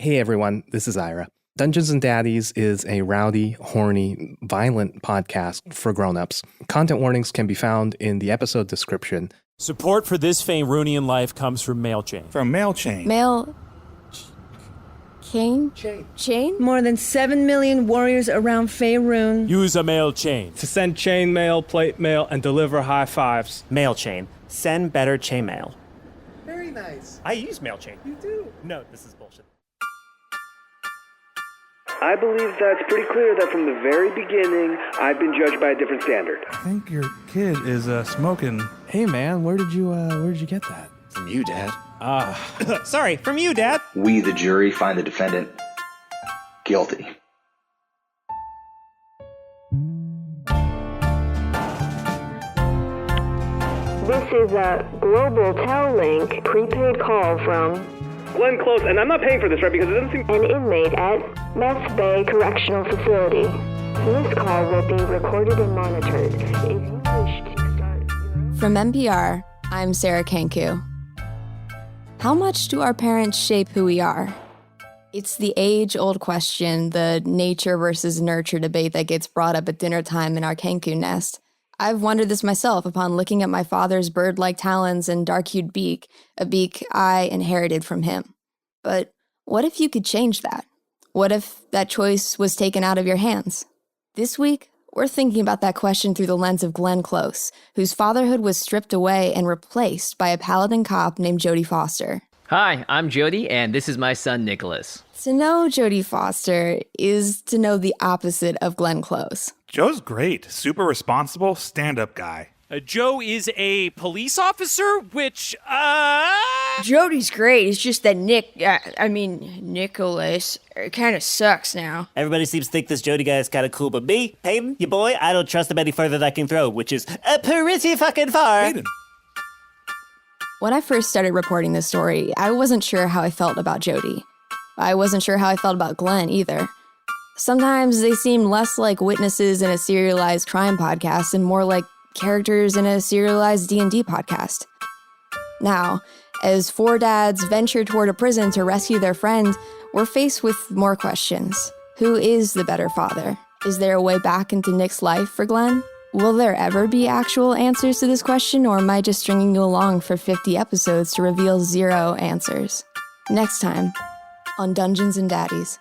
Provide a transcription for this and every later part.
Hey everyone, this is Ira. Dungeons and Daddies is a rowdy, horny, violent podcast for grown-ups. Content warnings can be found in the episode description. Support for this Faerunian life comes from MailChain. From MailChain. Chain? More than 7 million warriors around Faerun. Use a MailChain. To send chain mail, plate mail, and deliver high fives. MailChain. Send better chain mail. Very nice. I use MailChain. You do? No, this is bullshit. I believe that's pretty clear that from the very beginning, I've been judged by a different standard. I think your kid is smoking. Hey man, where did you get that? From you, Dad. Sorry, from you, Dad. We, the jury, find the defendant guilty. This is a Global Tel Link prepaid call from Glenn Close, and I'm not paying for this, right? Because it doesn't seem... an inmate at Meth Bay Correctional Facility. This call will be recorded and monitored. If you wish to start... From NPR, I'm Sarah Kanku. How much do our parents shape who we are? It's the age-old question, the nature versus nurture debate that gets brought up at dinner time in our Kanku nest. I've wondered this myself upon looking at my father's bird-like talons and dark-hued beak, a beak I inherited from him. But what if you could change that? What if that choice was taken out of your hands? This week, we're thinking about that question through the lens of Glenn Close, whose fatherhood was stripped away and replaced by a paladin cop named Jodie Foster. Hi, I'm Jodie, and this is my son, Nicholas. To know Jodie Foster is to know the opposite of Glenn Close. Joe's great. Super responsible, stand-up guy. Joe is a police officer, which, Jodie's great. It's just that Nicholas kind of sucks now. Everybody seems to think this Jody guy is kind of cool, but me, Peyton, your boy, I don't trust him any further than I can throw, which is pretty fucking far. Peyton. When I first started reporting this story, I wasn't sure how I felt about Jodie. I wasn't sure how I felt about Glenn either. Sometimes they seem less like witnesses in a serialized crime podcast and more like characters in a serialized D&D podcast. Now, as four dads venture toward a prison to rescue their friend, we're faced with more questions. Who is the better father? Is there a way back into Nick's life for Glenn? Will there ever be actual answers to this question, or am I just stringing you along for 50 episodes to reveal zero answers? Next time on Dungeons and Daddies.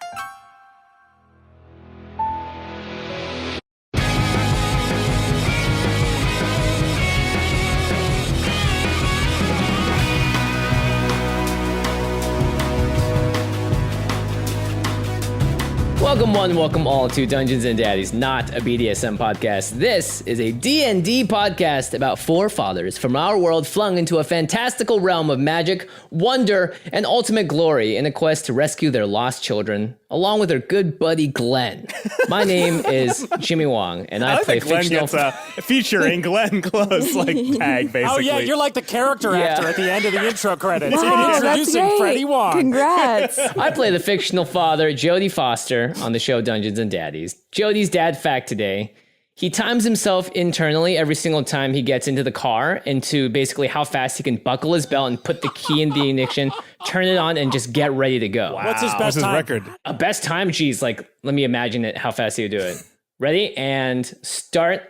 Welcome one, welcome all to Dungeons and Daddies, not a BDSM podcast. This is a D&D podcast about four fathers from our world flung into a fantastical realm of magic, wonder, and ultimate glory in a quest to rescue their lost children, along with their good buddy Glenn. My name is Jimmy Wong, and I play Glenn fictional... gets a featuring Glenn Close tag, basically. oh yeah, you're like the character actor at the end of the intro credits. Wow, Introducing that's great. Freddie Wong. Congrats. I play the fictional father, Jodie Foster, on the show Dungeons and Daddies. Jodie's dad fact today: he times himself internally every single time he gets into the car into basically how fast he can buckle his belt and put the key in the ignition, turn it on, and just get ready to go. What's his best time? record? A best time? Geez, like, let me imagine it, how fast he would do it. Ready? And start.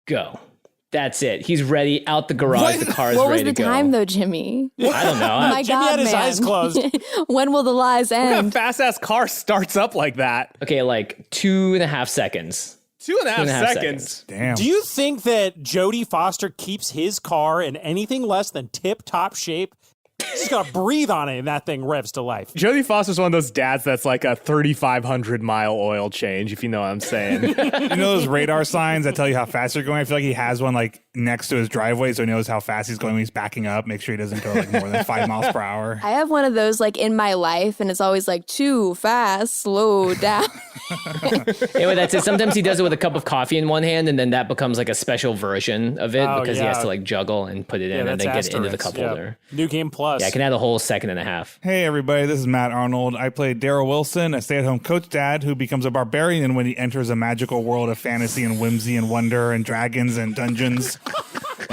Go. That's it. He's ready, out the garage. The car is What was ready the to go. time, though, Jimmy? I don't know. My Jimmy God, had his man. eyes closed. When will the lies What kind end? of fast-ass car starts up like that? Okay, like 2.5 seconds. 2.5 seconds. Damn. Do you think that Jodie Foster keeps his car in anything less than tip-top shape? He's just gotta breathe on it and that thing revs to life. Jodie Foster's one of those dads that's like a 3,500 mile oil change, if you know what I'm saying. You know those radar signs that tell you how fast you're going? I feel like he has one like next to his driveway, so he knows how fast he's going when he's backing up. Make sure he doesn't go like more than 5 miles per hour. I have one of those like in my life, and it's always like too fast, slow down. Anyway, that's it. Sometimes he does it with a cup of coffee in one hand, and then that becomes like a special version of it because he has to like juggle and put it in and then get it into the cup holder. New Game Plus. Yeah, I can add a whole 1.5 seconds. Hey everybody, this is Matt Arnold. I play Darryl Wilson, a stay-at-home coach dad who becomes a barbarian when he enters a magical world of fantasy and whimsy and wonder and dragons and dungeons.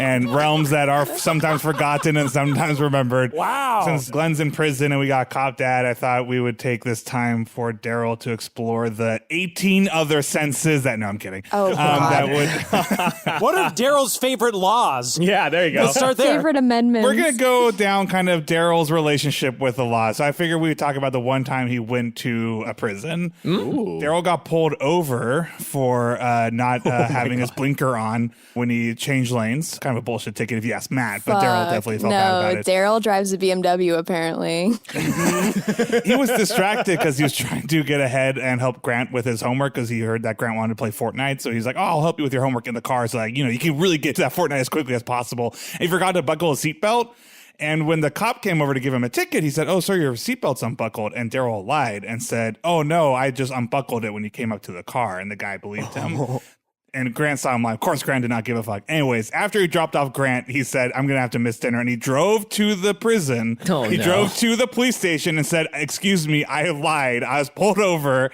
and realms that are sometimes forgotten and sometimes remembered. Wow. Since Glenn's in prison and we got Cop Dad, I thought we would take this time for Darryl to explore the 18 other senses that, no, I'm kidding. Oh, that would. What are Darryl's favorite laws? Yeah, there you go. Let's start there. Favorite amendments. We're going to go down kind of Darryl's relationship with the law. So I figured we would talk about the one time he went to a prison. Darryl got pulled over for not having his blinker on when he changed lanes. Kind of a bullshit ticket if you ask Matt, but Darryl definitely felt bad about it. Darryl drives a BMW apparently. He was distracted because he was trying to get ahead and help Grant with his homework because he heard that Grant wanted to play Fortnite. So he's like, oh, I'll help you with your homework in the car. So like, you can really get to that Fortnite as quickly as possible. And he forgot to buckle his seatbelt. And when the cop came over to give him a ticket, he said, oh, sir, your seatbelt's unbuckled. And Darryl lied and said, oh, no, I just unbuckled it when you came up to the car. And the guy believed him. And Grant saw him like, of course, Grant did not give a fuck. Anyways, after he dropped off Grant, he said, I'm going to have to miss dinner. And he drove to the prison. He drove to the police station and said, excuse me, I lied. I was pulled over.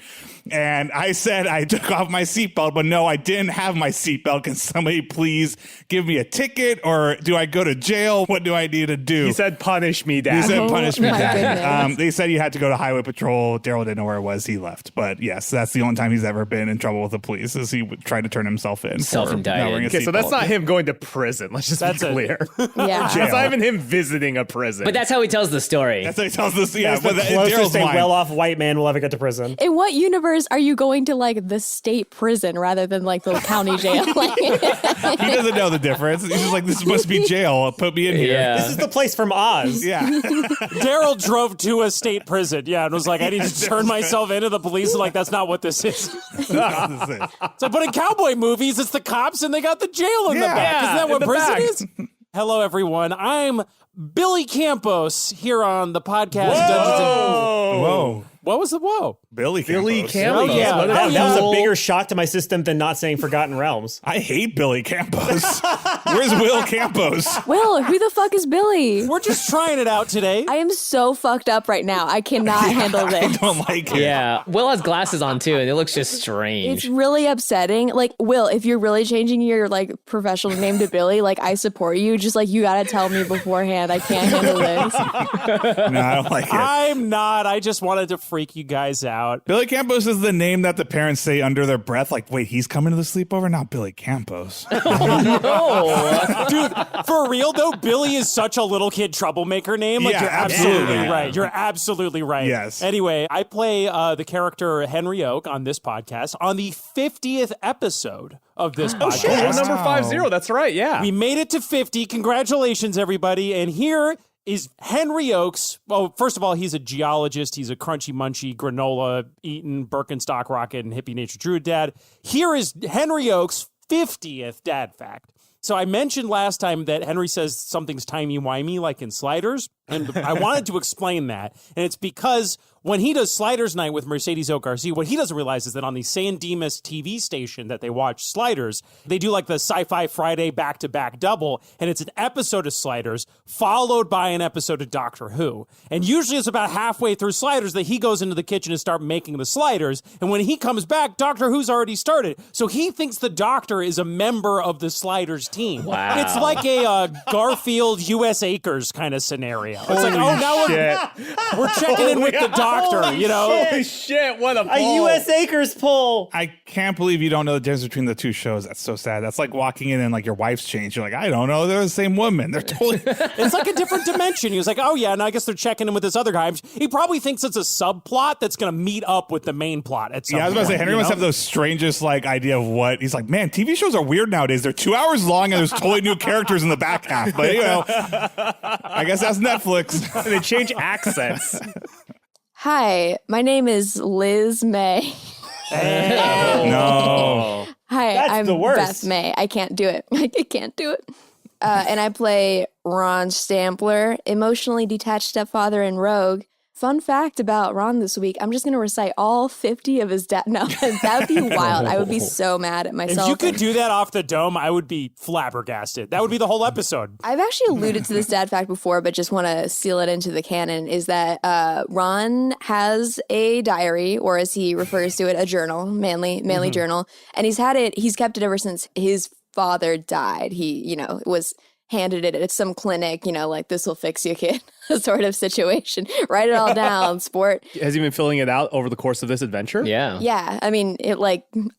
And I said I took off my seatbelt, but no, I didn't have my seatbelt. Can somebody please give me a ticket, or do I go to jail? What do I need to do? He said, punish me, Dad. He said, punish me, Dad. Goodness. They said you had to go to highway patrol. Darryl didn't know where it was. He left. But yes, that's the only time he's ever been in trouble with the police, is he tried to turn himself in. Self-indicted. Okay, so that's not him going to prison. Let's just be clear. Yeah. That's not even him visiting a prison. But that's how he tells the story. That's how he tells this. Yeah, That's the but closest Darryl's a mind. well-off white man will ever get to prison. In what universe are you going to like the state prison rather than like the county jail? He doesn't know the difference. He's just like, this must be jail. Put me in here. Yeah. This is the place from Oz. Yeah. Darryl drove to a state prison. Yeah, and was like, I need to turn myself into the police. And like, that's not what this is. So, but in cowboy movies, it's the cops and they got the jail in the back. Isn't that what prison is? Hello, everyone. I'm Billy Campos here on the podcast. Whoa. What was the whoa? Billy Campos. Oh, yeah. That was a bigger shock to my system than not saying Forgotten Realms. I hate Billy Campos. Where's Will Campos? Will, who the fuck is Billy? We're just trying it out today. I am so fucked up right now. I cannot handle this. I don't like it. Yeah. Will has glasses on too, and it looks just strange. It's really upsetting. Like, Will, if you're really changing your like professional name to Billy, like I support you. Just like you gotta tell me beforehand. I can't handle this. No, I don't like it. I'm not. I just wanted to freak you guys out. Billy Campos is the name that the parents say under their breath. Like, wait, he's coming to the sleepover? Not Billy Campos. Dude, for real though, Billy is such a little kid troublemaker name. Like, Yeah, you're absolutely absolutely. right. You're absolutely right. Yes. Anyway, I play the character Henry Oak on this podcast on the 50th episode of this podcast. Oh, number 50. That's right. Yeah. We made it to 50. Congratulations, everybody. And here is Henry Oakes. Well, first of all, he's a geologist. He's a crunchy munchy granola eating Birkenstock rocket and hippie nature druid dad. Here is Henry Oakes' 50th dad fact. So I mentioned last time that Henry says something's timey-wimey like in Sliders, and I wanted to explain that. And it's because when he does Sliders Night with Mercedes Oak RC, what he doesn't realize is that on the San Dimas TV station that they watch Sliders, they do like the Sci-Fi Friday back-to-back double, and it's an episode of Sliders followed by an episode of Doctor Who. And usually it's about halfway through Sliders that he goes into the kitchen and start making the sliders, and when he comes back, Doctor Who's already started. So he thinks the Doctor is a member of the Sliders team. Wow. It's like a Garfield U.S. Acres kind of scenario. It's like, oh, now we're checking in with the Doctor, you know? Holy shit, what a pull. A U.S. Acres pull. I can't believe you don't know the difference between the two shows. That's so sad. That's like walking in and like your wife's changed. You're like, I don't know. They're the same woman. They're totally... It's like a different dimension. He was like, oh, yeah, and I guess they're checking in with this other guy. He probably thinks it's a subplot that's going to meet up with the main plot at some Yeah, I was about to say, point, Henry you must know? have those strangest like idea of what he's like, man, TV shows are weird nowadays. They're 2 hours long and there's totally new characters in the back half. But you know, I guess that's Netflix. They change accents. Hi, my name is Liz May. No. Hi, That's I'm the worst. Beth May. I can't do it. I can't do it. And I play Ron Stampler, emotionally detached stepfather in Rogue. Fun fact about Ron this week, I'm just going to recite all 50 of his No, that would be wild. I would be so mad at myself. If you could do that off the dome, I would be flabbergasted. That would be the whole episode. I've actually alluded to this dad fact before, but just want to seal it into the canon, is that Ron has a diary, or as he refers to it, a journal, manly journal. And he's kept it ever since his father died. He, was handed it at some clinic, like, this will fix you, kid, sort of situation. Write it all down, sport. Has he been filling it out over the course of this adventure? Yeah. Yeah. I mean, it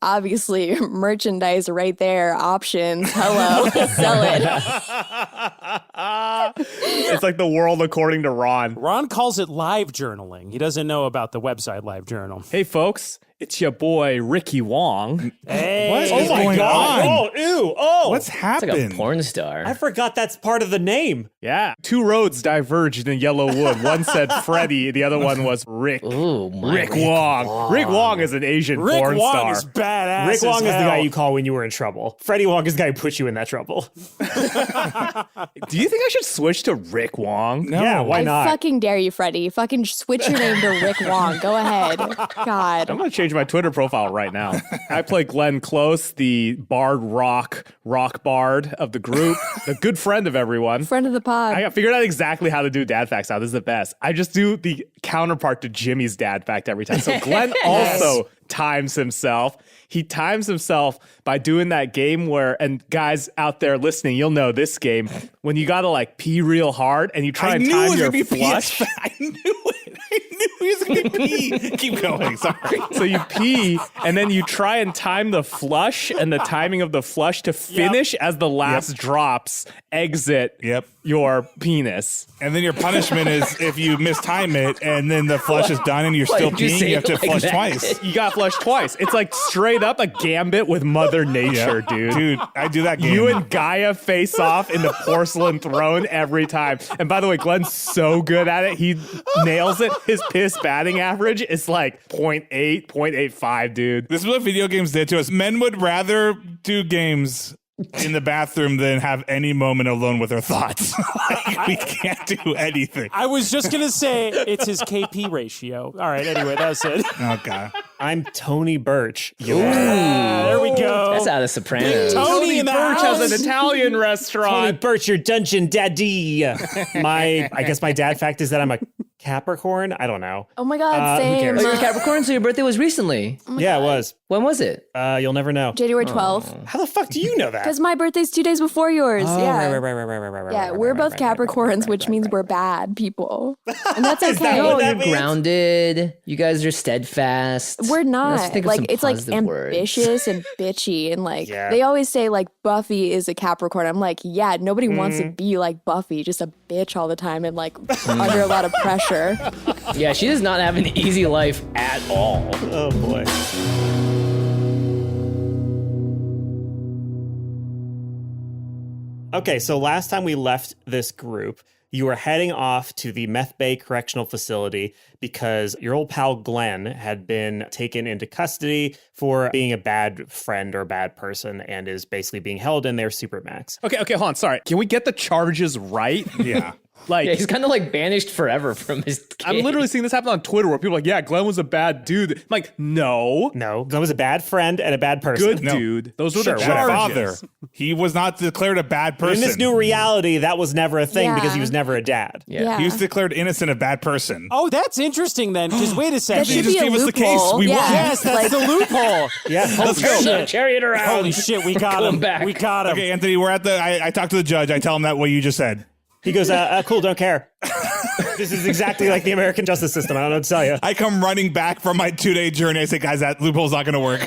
obviously merchandise right there, options. Hello, sell it. It's like the world according to Ron. Ron calls it live journaling. He doesn't know about the website Live Journal. Hey, folks. It's your boy, Ricky Wong. Hey. What is Oh my going God. on? Oh, ew. Oh. What's It's happened? like a porn star. I forgot that's part of the name. Yeah. Two roads diverged in Yellow Wood. One said Freddie. The other one was Rick. Ooh, my Rick Wong. Rick Wong is an Asian Rick porn Wong star. is badass. Rick Wong as is the guy hell. you call when you were in trouble. Freddie Wong is the guy who put you in that trouble. Do you think I should switch to Rick Wong? No. Yeah, why I not? fucking dare you, Freddie. Fucking switch your name to Rick Wong. Go ahead. God. I'm going to change my Twitter profile right now. I play Glenn Close, the bard rock bard of the group, the good friend of everyone. Friend of the pod. I figured out exactly how to do dad facts now. This is the best. I just do the counterpart to Jimmy's dad fact every time. So Glenn also times himself. He times himself by doing that game where, and guys out there listening, you'll know this game, when you got to pee real hard and you try and time your flush. I knew it. I knew he was going to pee. Keep going. Sorry. So you pee, and then you try and time the flush and the timing of the flush to finish as the last drops exit your penis. And then your punishment is if you mistime it and then the flush is done and you're still peeing, you have to flush twice. You got to flush twice. It's like straight up a gambit with Mother Nature, dude. Dude, I do that game. You and Gaia face off in the porcelain throne every time. And by the way, Glenn's so good at it. He nails it. His piss batting average is like 0.8, 0.85, dude. This is what video games did to us. Men would rather do games in the bathroom than have any moment alone with their thoughts. We can't do anything. I was just going to say it's his KP ratio. All right, anyway, that's it. Okay. I'm Tony Burch. There we go. That's out of Sopranos. Tony in the Burch house. has an Italian Tony restaurant. Burch, your dungeon daddy. I guess my dad fact is that I'm a Capricorn. I don't know. Oh my God, who same. cares? Oh, you're a Capricorn, so your birthday was recently. Yeah, it was. When was it? You'll never know. January 12th. How the fuck do you know that? Because my birthday's 2 days before yours. Oh, yeah. right. Yeah, we're both Capricorns, which means we're bad people. And that's okay. that Oh, what you're that means? grounded. You guys are steadfast. We're Let's not. think of some It's like positive words. ambitious and bitchy. And Yeah. they always say Buffy is a Capricorn. I'm like, yeah, nobody wants to be like Buffy, just a bitch all the time and under a lot of pressure. Yeah, she does not have an easy life at all. Oh boy. Okay, so last time we left this group, you were heading off to the Meth Bay Correctional Facility because your old pal Glenn had been taken into custody for being a bad friend or bad person and is basically being held in their Supermax. Okay, hold on. Sorry. Can we get the charges right? Yeah. Yeah, he's kind of banished forever from his kid. I'm literally seeing this happen on Twitter where people are like, yeah, Glenn was a bad dude. I'm like, no. No, Glenn was a bad friend and a bad person. Good dude. Those were Sure, the whatever. charges. Father. He was not declared a bad But person. in this new reality, that was never a thing because he Yeah. was never a dad. Yeah. He was declared innocent, a bad person. Oh, that's interesting then, because wait a second. That should just be a gave us the case. loophole. We won. Yes, that's the loophole. Yeah, Let's go. Shit. Chariot around. Holy shit, we got him. back. We got him. Okay, Anthony, we're at the. I talked to the judge. I tell him that what you just said. He goes, cool, don't care. This is exactly like the American justice system. I don't know what to tell you. I come running back from my 2-day journey. I say, guys, that loophole's not going to work.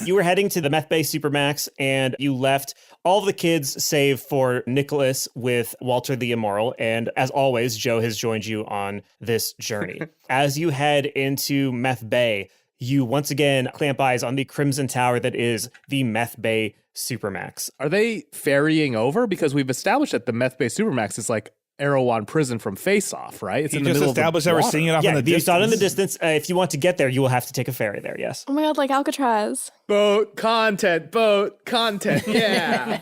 You were heading to the Meth Bay Supermax, and you left all of the kids save for Nicholas with Walter the Immoral. And as always, Joe has joined you on this journey. As you head into Meth Bay, you once again clamp eyes on the Crimson Tower that is the Meth Bay Supermax. Are they ferrying over? Because we've established that the Meth Bay Supermax is like Erewhon Prison from Face Off, right? It's He in the just middle established of that the we're water. seeing it off in the you distance. saw it in the distance. If you want to get there, you will have to take a ferry there, yes. Oh my God, like Alcatraz. Boat content. Yeah.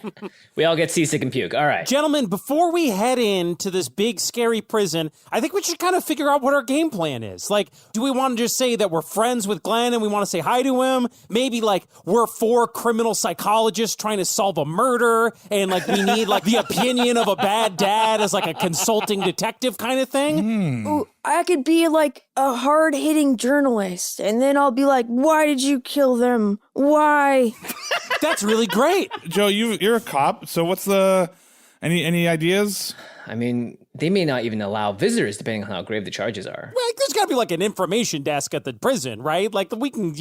We all get seasick and puke. All right. Gentlemen, before we head into this big, scary prison, I think we should kind of figure out what our game plan is. Do we want to just say that we're friends with Glenn and we want to say hi to him? Maybe, we're 4 criminal psychologists trying to solve a murder and, we need, the opinion of a bad dad as, a consulting detective kind of thing? Ooh, I could be like a hard-hitting journalist, and then I'll be like, why did you kill them? Why? That's really great. Joe, you're a cop, so what's the any ideas? I mean, they may not even allow visitors depending on how grave the charges are. Well, there's got to be like an information desk at the prison, right? Like we can,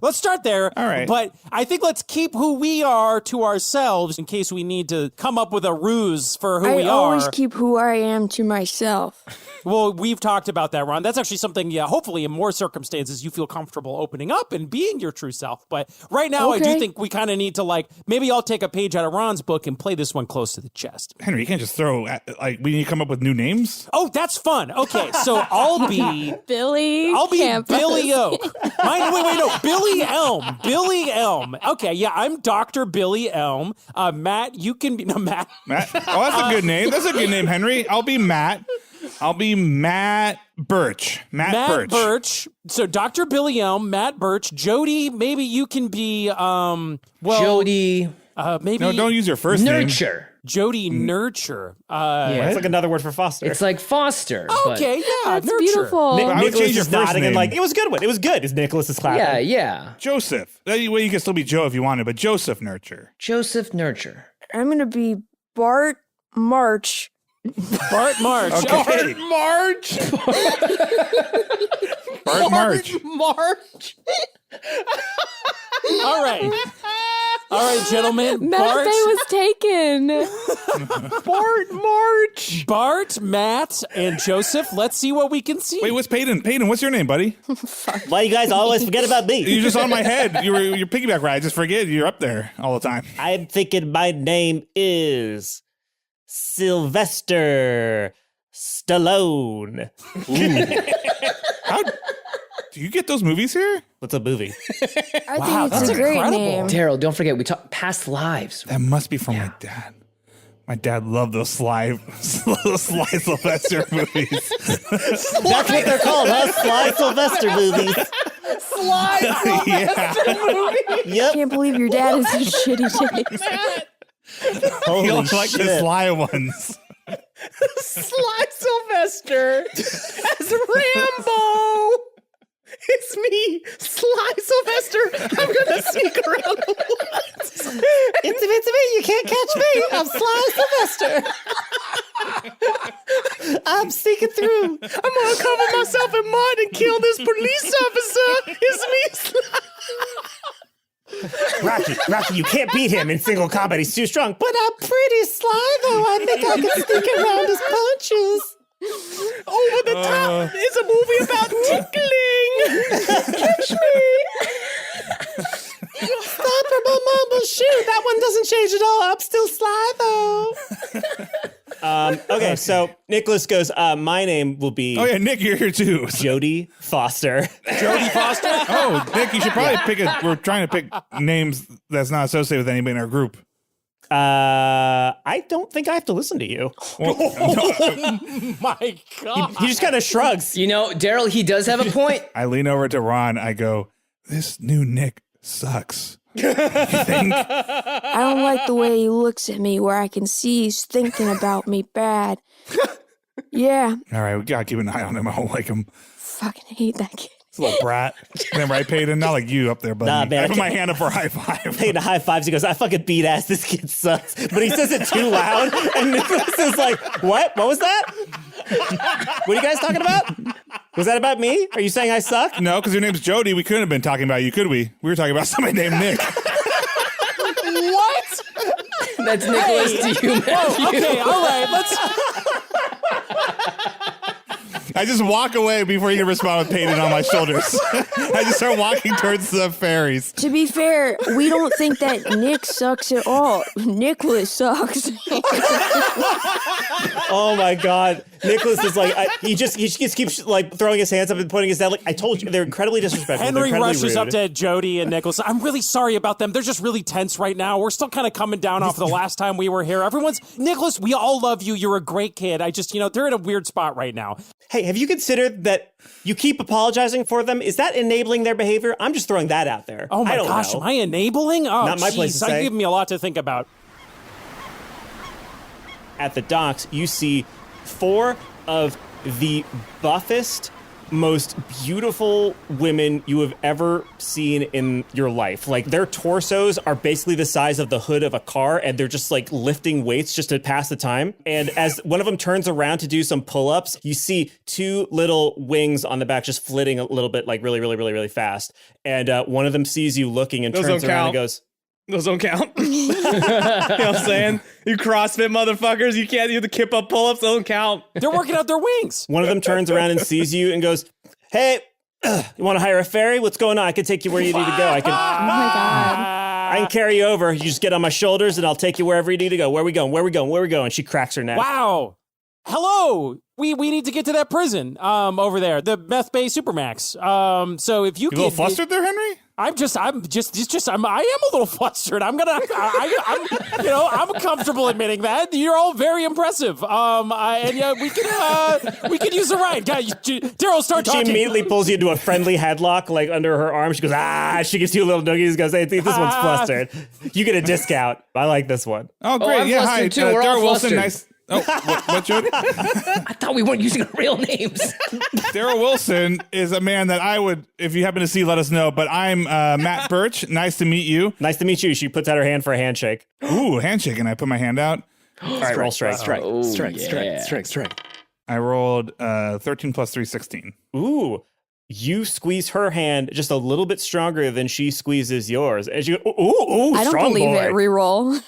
let's start there. All right. But I think let's keep who we are to ourselves in case we need to come up with a ruse for who we are. I always keep who I am to myself. Well, we've talked about that, Ron. That's actually something, hopefully in more circumstances you feel comfortable opening up and being your true self. But right now, Okay. I do think we kind of need to maybe I'll take a page out of Ron's book and play this one close to the chest. Henry, you can't just throw, we need to come up with new names? Oh, that's fun. Okay, so I'll be... Billy I'll be Campos. Billy Oak. Billy Elm. Billy Elm. Okay, yeah, I'm Dr. Billy Elm. Matt, you can be... No, Matt. Matt? Oh, that's a good name. That's a good name, Henry. I'll be Matt. I'll be Matt Burch. Matt Burch. So Dr. Billy Elm, Matt Burch. Jodie, maybe you can be, Jodie. Maybe... No, don't use your first name. Nurture. Jodie Nurture. It's like another word for foster. It's like foster. Okay, yeah, That's Nurture. beautiful. I would Nicholas change your is first nodding name. and like, it was a good one. It was good. Is Nicholas is clapping. Yeah. Joseph. That way you can still be Joe if you wanted, but Joseph Nurture. Joseph Nurture. I'm going to be Bart March. Bart March. Okay. March. Bart March. March. All right, gentlemen. Meth Bay was taken. Bart March. Bart, Matt, and Joseph. Let's see what we can see. Wait, what's Peyton? Peyton, what's your name, buddy? Why you guys always forget about me? You're just on my head. You're piggyback ride. I just forget you're up there all the time. I'm thinking my name is Sylvester Stallone. How do you get those movies here? What's a movie? I think that's it's a great incredible. name. Darryl, don't forget, we talk past lives. That must be from my dad. My dad loved those Sly Sylvester movies. That's what they're called, huh? Sly Sylvester movies. Yeah. I Yep. can't believe your dad is in shitty taste. Holy You like shit. the Sly ones. Sly Sylvester as Rambo. It's me, Sly Sylvester. I'm gonna sneak around the woods. It's me. You can't catch me. I'm Sly Sylvester. I'm sneaking through. I'm gonna cover myself in mud and kill this police officer. It's me, Sly. Rocky, you can't beat him in single combat. He's too strong. But I'm pretty sly, though. I think I can sneak around his punches. Over the top. It's a movie about tickling. Catch me. Stop or my mom will shoot. That one doesn't change at all. I'm still sly, though. Okay, so Nicholas goes, my name will be Oh yeah, Nick, you're here too. Jodie Foster. Jodie Foster. Oh, Nick, you should probably we're trying to pick names that's not associated with anybody in our group. I don't think I have to listen to you. Well, My God. He just kind of shrugs. You know, Darryl, he does have a point. I lean over to Ron. I go, "This new Nick sucks." You think? I don't like the way he looks at me where I can see he's thinking about me bad. Yeah, All right, we gotta keep an eye on him. I don't like him. fucking hate that kid. It's a little brat. Then right, Peyton? Not like you up there, buddy. Nah, man, I I put my can't- hand up for a high five. Paying high fives. He goes, I fucking beat ass. This kid sucks. But he says it too loud. And Nicholas is like, what? What was that? What are you guys talking about? Was that about me? Are you saying I suck? No, because your name's Jodie. We couldn't have been talking about you, could we? We were talking about somebody named Nick. What? That's Nicholas to you, Matthew. Okay, all right. Let's. I just walk away before you can respond with Peyton on my shoulders. I just start walking towards the ferries. To be fair, we don't think that Nick sucks at all. Nicholas sucks. Oh my God. Nicholas is like, he just keeps like throwing his hands up and pointing his head. Like I told you, they're incredibly disrespectful. Henry They're incredibly rushes rude. up to Jodie and Nicholas. I'm really sorry about them. They're just really tense right now. We're still kind of coming down off the last time we were here. Nicholas, we all love you. You're a great kid. I just, they're in a weird spot right now. Hey, have you considered that you keep apologizing for them? Is that enabling their behavior? I'm just throwing that out there. Oh my I don't gosh, know. am I enabling? Oh, Not my place to That say. gave me a lot to think about. At the docks, you see 4 of the buffest, most beautiful women you have ever seen in your life. Like, their torsos are basically the size of the hood of a car, and they're just like lifting weights just to pass the time. And as one of them turns around to do some pull-ups, you see 2 little wings on the back just flitting a little bit, like really, really, really, really fast. And one of them sees you looking and turns around and goes, "Those don't count." You know what I'm saying? You CrossFit motherfuckers, you can't do the kip up pull-ups, those don't count. They're working out their wings. One of them turns around and sees you and goes, "Hey, you want to hire a ferry? What's going on? I can take you where you need to go. I can." Oh my God. I can carry you over. You just get on my shoulders and I'll take you wherever you need to go. Where we going? Where we going? Where we going? And she cracks her neck. Wow. Hello. We need to get to that prison over there, the Meth Bay Supermax. So if you a little flustered there, Henry? I am a little flustered. I'm comfortable admitting that. You're all very impressive. We could use a ride. Darryl, start talking. She immediately pulls you into a friendly headlock, like under her arm. She goes, she gives you a little noogie. She goes, "Hey, this one's flustered. You get a discount. I like this one." Oh, great. I'm Hi. too. We're all Darryl Wilson, flustered. nice. Oh, what, Jodie? I thought we weren't using real names. Darryl Wilson is a man that I would, if you happen to see, let us know. But I'm Matt Burch. Nice to meet you. Nice to meet you. She puts out her hand for a handshake. Ooh, handshake, and I put my hand out. All right, roll strike. Strike. I rolled 13 plus 3, 16. Ooh. You squeeze her hand just a little bit stronger than she squeezes yours. And she goes, ooh, I don't strong believe boy. it. Reroll.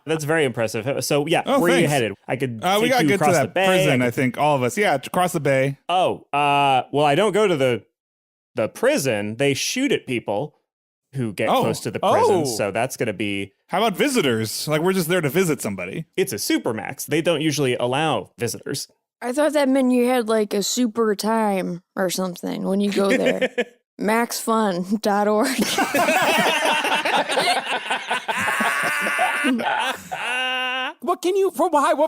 That's very impressive. So, yeah, where are you thanks. headed? I could take We got to you get to across the that bay. prison, I think, all of us. Yeah, across the bay. Oh, well, I don't go to the prison. They shoot at people who get close to the prison. So that's going to be... How about visitors? Like, we're just there to visit somebody. It's a Supermax. They don't usually allow visitors. I thought that meant you had like a super time or something when you go there. maxfun.org.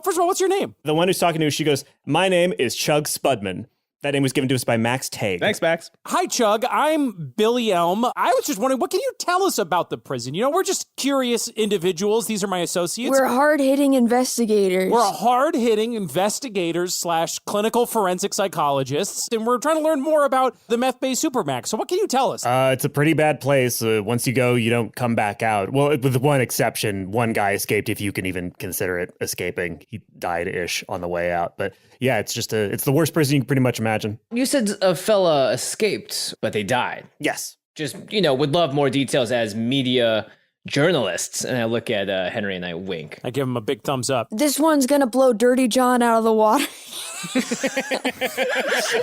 First of all, what's your name? The one who's talking to you, she goes, "My name is Chug Spudman." That name was given to us by Max Tague. Thanks, Max. Hi, Chug. I'm Billy Elm. I was just wondering, what can you tell us about the prison? We're just curious individuals. These are my associates. We're hard-hitting investigators. We're hard-hitting investigators / clinical forensic psychologists, and we're trying to learn more about the Meth Bay Supermax. So what can you tell us? It's a pretty bad place. Once you go, you don't come back out. Well, with one exception, one guy escaped, if you can even consider it escaping. He died-ish on the way out. But yeah, it's the worst prison you can pretty much imagine. You said a fella escaped, but they died. Yes. Just, would love more details as media journalists. And I look at Henry and I wink. I give him a big thumbs up. This one's gonna blow Dirty John out of the water.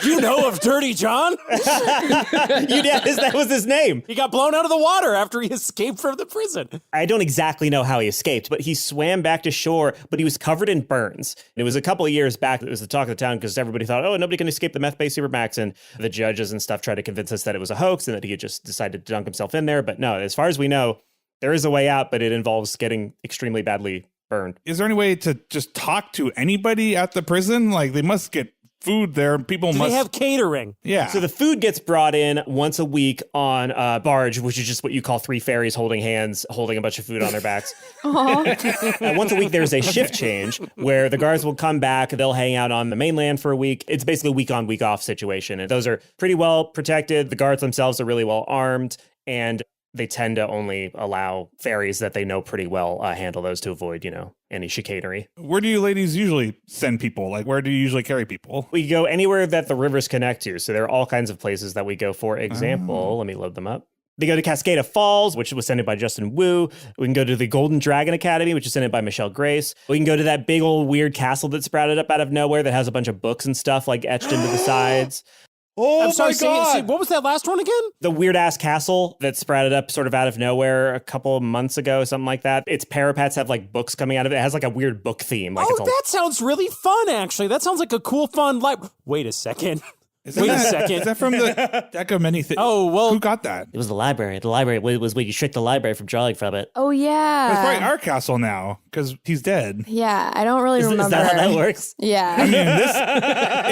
You know of Dirty John? That was his name. He got blown out of the water after he escaped from the prison. I don't exactly know how he escaped, but he swam back to shore, but he was covered in burns. It was a couple of years back. It was the talk of the town because everybody thought, nobody can escape the Meth Bay Supermax. And the judges and stuff tried to convince us that it was a hoax and that he had just decided to dunk himself in there. But no, as far as we know, there is a way out, but it involves getting extremely badly burned. Is there any way to just talk to anybody at the prison? Like, they must get food there. People must... They have catering. Yeah. So the food gets brought in once a week on a barge, which is just what you call 3 fairies holding hands, holding a bunch of food on their backs. Once a week, there's a shift change where the guards will come back. They'll hang out on the mainland for a week. It's basically a week on, week off situation. And those are pretty well protected. The guards themselves are really well armed. And they tend to only allow ferries that they know pretty well handle those to avoid, any chicanery. Where do you ladies usually send people? Like, where do you usually carry people? We go anywhere that the rivers connect to. So there are all kinds of places that we go. For example, let me load them up. They go to Cascada Falls, which was sent in by Justin Wu. We can go to the Golden Dragon Academy, which is sent in by Michelle Grace. We can go to that big old weird castle that sprouted up out of nowhere that has a bunch of books and stuff like etched into the sides. Oh, I'm sorry, my God. what was that last one again? The weird-ass castle that sprouted up sort of out of nowhere a couple of months ago, something like that. Its parapets have, books coming out of it. It has, a weird book theme. That sounds really fun, actually. That sounds like a cool, fun, Wait a second. Wait a second. Is that from the deck of many things? Oh, well. Who got that? It was the library. The library was when you tricked the library from drawing from it. Oh, yeah. It's probably our castle now because he's dead. Yeah, I don't really remember. Is that how that works? Yeah. I mean,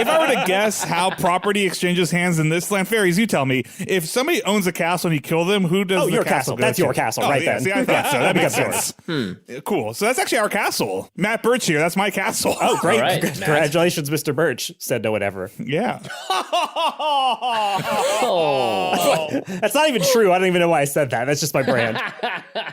if I were to guess how property exchanges hands in this land, fairies, you tell me. If somebody owns a castle and you kill them, who does the your castle go That's to? your castle, right yeah, then. See, I thought so. That makes sense. Yeah, cool. So that's actually our castle. Matt Burch here. That's my castle. Oh, great. All right, Congratulations, Mr. Birch, said no one ever. Yeah. That's not even true. I don't even know why I said that. That's just my brand.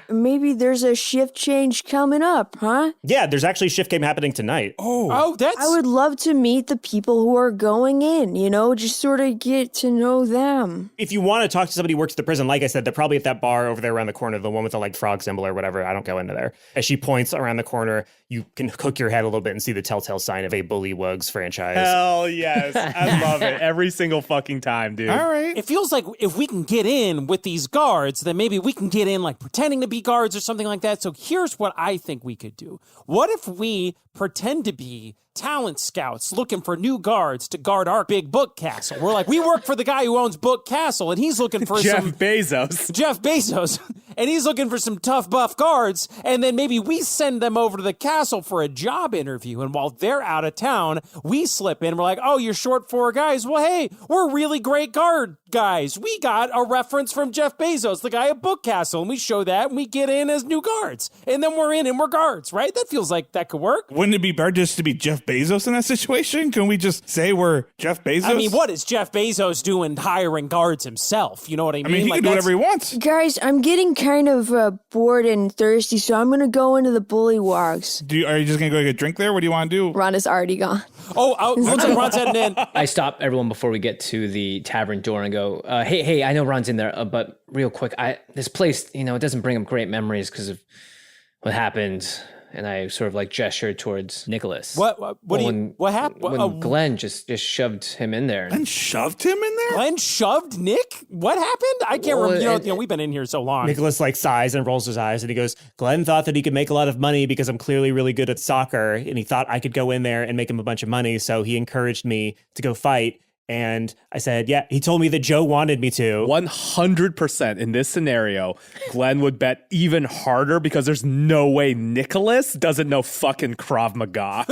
Maybe there's a shift change coming up, huh? Yeah, there's actually a shift game happening tonight. Oh, that's... I would love to meet the people who are going in, just sort of get to know them. If you want to talk to somebody who works at the prison, like I said, they're probably at that bar over there around the corner, the one with the frog symbol or whatever. I don't go into there. As she points around the corner, you can hook your head a little bit and see the telltale sign of a Bullywugs franchise. Hell yes. I love it. Every single fucking time, dude. All right. It feels like if we can get in with these guards, then maybe we can get in like pretending to be guards or something like that. So here's what I think we could do. What if we pretend to be talent scouts looking for new guards to guard our big book castle? We're like, we work for the guy who owns Book Castle, and he's looking for Jeff Bezos. And he's looking for some tough, buff guards, and then maybe we send them over to the castle for a job interview, and while they're out of town, we slip in, we're like, oh, you're short 4 guys? Well, hey, we're really great guard guys. We got a reference from Jeff Bezos, the guy at Book Castle, and we show that, and we get in as new guards, and then we're in and we're guards, right? That feels like that could work. Wouldn't it be better just to be Jeff Bezos in that situation? Can we just say we're Jeff Bezos? I mean, what is Jeff Bezos doing hiring guards himself? You know what I mean? I mean, he can do whatever he wants. Guys, I'm getting kind of bored and thirsty, so I'm going to go into the Bullywugs. Are you just going to go get a drink there? What do you want to do? Rhonda's already gone. Looks like Ron's heading in. I stop everyone before we get to the tavern door and go, hey, I know Ron's in there, but real quick, this place, it doesn't bring up great memories because of what happened. And I sort of gesture towards Nicholas. What happened? When Glenn just shoved him in there. Glenn shoved him in there? Glenn shoved Nick? What happened? I can't remember. We've been in here so long. Nicholas sighs and rolls his eyes and he goes, Glenn thought that he could make a lot of money because I'm clearly really good at soccer. And he thought I could go in there and make him a bunch of money. So he encouraged me to go fight. And I said, yeah, he told me that Joe wanted me to. 100% in this scenario, Glenn would bet even harder because there's no way Nicholas doesn't know fucking Krav Maga.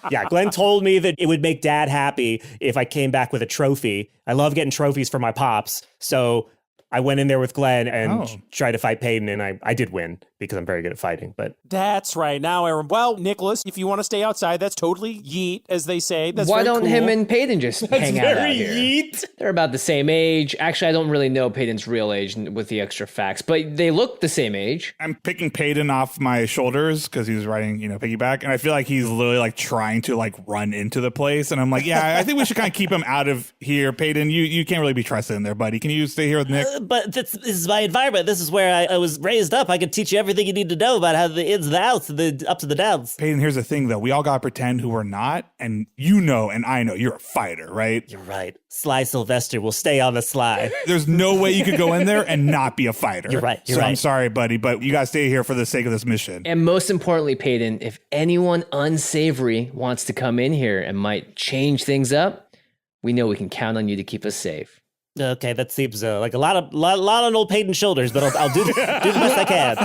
Yeah, Glenn told me that it would make Dad happy if I came back with a trophy. I love getting trophies for my pops. So I went in there with Glenn and tried to fight Peyton, and I did win because I'm very good at fighting. But that's right. Now, Aaron. Well, Nicholas, if you want to stay outside, that's totally yeet, as they say. That's Why very don't cool. him and Peyton just hang out very here? yeet. They're about the same age. Actually, I don't really know Peyton's real age with the extra facts, but they look the same age. I'm picking Peyton off my shoulders because he was riding, piggyback, and I feel like he's literally trying to run into the place, and I'm like, yeah, I think we should kind of keep him out of here. Peyton, you can't really be trusted in there, buddy. Can you stay here with Nick? But this is my environment. This is where I was raised up. I could teach you everything you need to know about how the ins and the outs, the ups and the downs. Peyton, here's the thing, though. We all got to pretend who we're not, and and I know you're a fighter, right? You're right. Sly Sylvester will stay on the sly. There's no way you could go in there and not be a fighter. You're right. I'm sorry, buddy, but you got to stay here for the sake of this mission. And most importantly, Peyton, if anyone unsavory wants to come in here and might change things up, we know we can count on you to keep us safe. Okay, that seems like a lot on old Peyton's shoulders, but I'll do the best I can.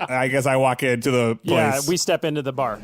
I guess I walk into the place. Yeah, we step into the bar.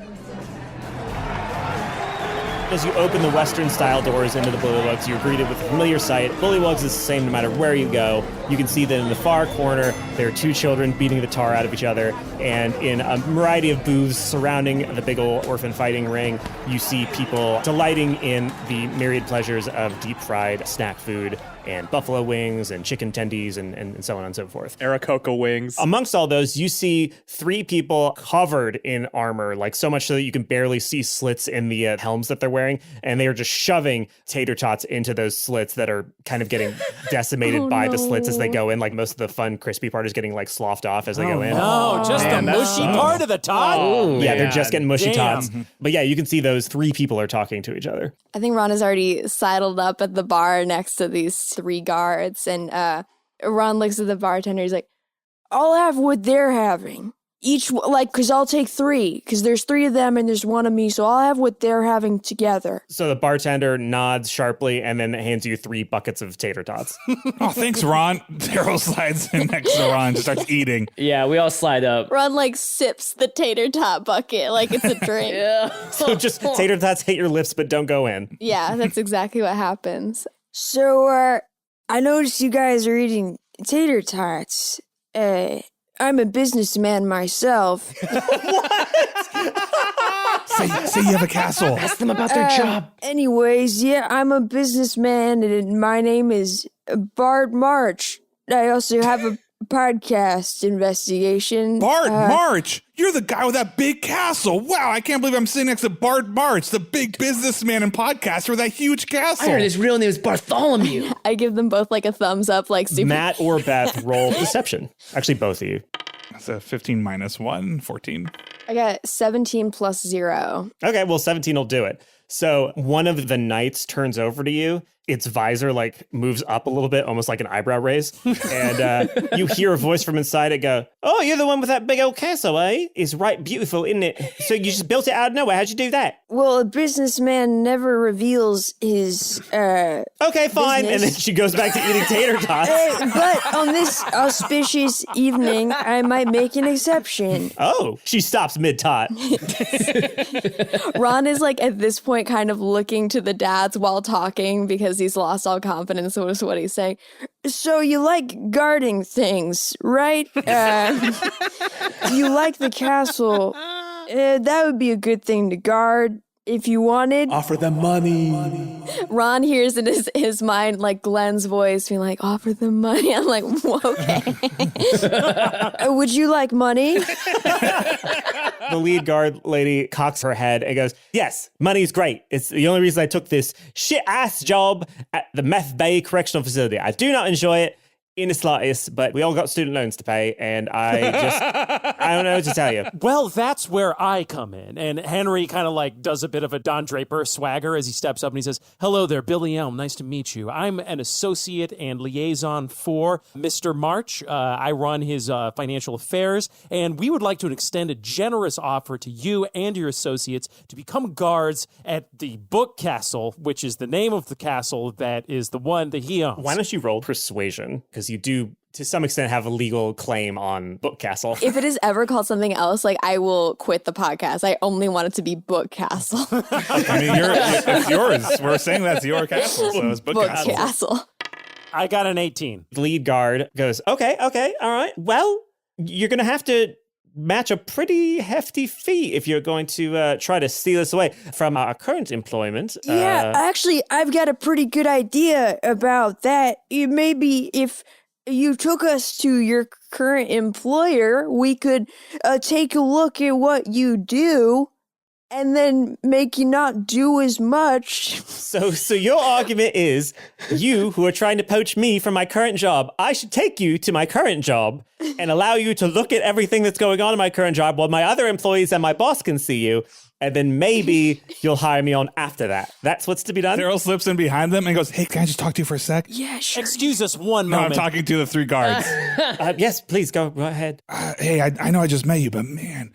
as you open the Western-style doors into the Bullywugs, you're greeted with a familiar sight. Bullywugs is the same no matter where you go. You can see that in the far corner, there are two children beating the tar out of each other, and in a variety of booths surrounding the big old orphan fighting ring, you see people delighting in the myriad pleasures of deep-fried snack food and buffalo wings and chicken tendies and so on and so forth. Aracoca wings. Amongst all those, you see three people covered in armor, like so much so that you can barely see slits in the helms that they're wearing, and they are just shoving tater tots into those slits that are kind of getting decimated by the slits as they go in. Like most of the fun, crispy part is getting like sloughed off as they go in. No, just the mushy part of the tot? Yeah, they're just getting mushy Damn. tots. But yeah, you can see those three people are talking to each other. I think Ron is already sidled up at the bar next to these three guards, and Ron looks at the bartender. He's like, I'll have what they're having. because I'll take 3, because there's 3 of them and there's 1 of me, so I'll have what they're having together. So the bartender nods sharply and then hands you 3 buckets of tater tots. Oh, thanks, Ron. Darryl slides in next to Ron and just starts eating. Yeah, we all slide up. Ron sips the tater tot bucket like it's a drink. So just tater tots hit your lips but don't go in. Yeah, that's exactly what happens. So, I noticed you guys are eating tater tots. I'm a businessman myself. Say you have a castle. Ask them about their job. Anyways, yeah, I'm a businessman, and my name is Bart March. I also have a podcast investigation. Bart March! You're the guy with that big castle. Wow, I can't believe I'm sitting next to Bart March, the big businessman and podcaster with that huge castle. I heard his real name is Bartholomew. I give them both a thumbs up, super. Matt or Beth, roll deception. Actually, both of you. That's a 15 minus 1, 14. I got 17 plus 0. Okay, well, 17 will do it. So one of the knights turns over to you. Its visor moves up a little bit, almost like an eyebrow raise. And you hear a voice from inside it go, "Oh, you're the one with that big old castle, eh? It's right beautiful, isn't it? So you just built it out of nowhere. How'd you do that?" Well, a businessman never reveals his, Okay, fine. business. And then she goes back to eating tater tots. But on this auspicious evening, I might make an exception. Oh, she stops mid-tot. Ron is at this point kind of looking to the dads while talking because he's lost all confidence with what he's saying. So you like guarding things, right? You like the castle. That would be a good thing to guard if you wanted. Offer them money. Ron hears in his mind Glenn's voice being offer them money. I'm okay. Would you like money? The lead guard lady cocks her head and goes, "Yes, money's great. It's the only reason I took this shit-ass job at the Meth Bay Correctional Facility. I do not enjoy it in the slightest, but we all got student loans to pay, and I don't know what to tell you." Well, that's where I come in. And Henry kind of does a bit of a Don Draper swagger as he steps up and he says, "Hello there, Billy Elm. Nice to meet you. I'm an associate and liaison for Mr. March. I run his financial affairs, and we would like to extend a generous offer to you and your associates to become guards at the Book Castle, which is the name of the castle that is the one that he owns." Why don't you roll persuasion? Because you do, to some extent, have a legal claim on Book Castle. If it is ever called something else, I will quit the podcast. I only want it to be Book Castle. I mean, it's yours. We're saying that's your castle, so it's Book Castle. I got an 18. The lead guard goes, okay, all right. Well, you're going to have to match a pretty hefty fee if you're going to try to steal us away from our current employment. Yeah, actually, I've got a pretty good idea about that. Maybe if you took us to your current employer, we could take a look at what you do and then make you not do as much. So your argument is, you who are trying to poach me from my current job, I should take you to my current job and allow you to look at everything that's going on in my current job while my other employees and my boss can see you. And then maybe you'll hire me on after that. That's what's to be done. Darryl slips in behind them and goes, "Hey, can I just talk to you for a sec?" Yeah, sure. Excuse us one No, moment. I'm talking to the 3 guards. Yes, please go ahead. Hey, I know I just met you, but man,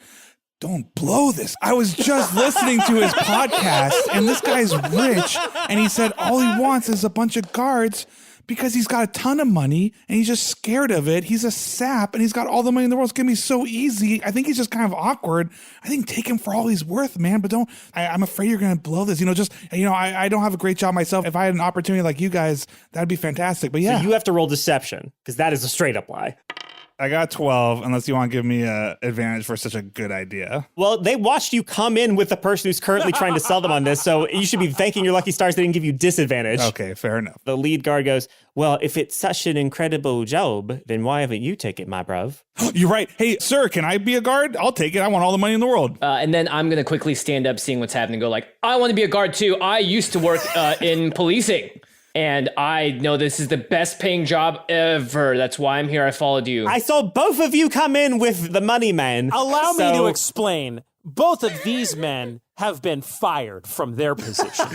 don't blow this. I was just listening to his podcast, and this guy's rich, and he said all he wants is a bunch of guards because he's got a ton of money, and he's just scared of it. He's a sap, and he's got all the money in the world. It's going to be so easy. I think he's just kind of awkward. I think take him for all he's worth, man, but I'm afraid you're going to blow this. I don't have a great job myself. If I had an opportunity like you guys, that'd be fantastic, but yeah. So you have to roll deception, because that is a straight up lie. I got 12, unless you want to give me an advantage for such a good idea. Well, they watched you come in with the person who's currently trying to sell them on this, so you should be thanking your lucky stars they didn't give you disadvantage. Okay, fair enough. The lead guard goes, "Well, if it's such an incredible job, then why haven't you taken it, my bruv?" You're right. Hey, sir, can I be a guard? I'll take it. I want all the money in the world. And then I'm going to quickly stand up, seeing what's happening, go I want to be a guard too. I used to work in policing. And I know this is the best paying job ever. That's why I'm here. I followed you. I saw both of you come in with the money man. Allow me to explain. Both of these men have been fired from their position.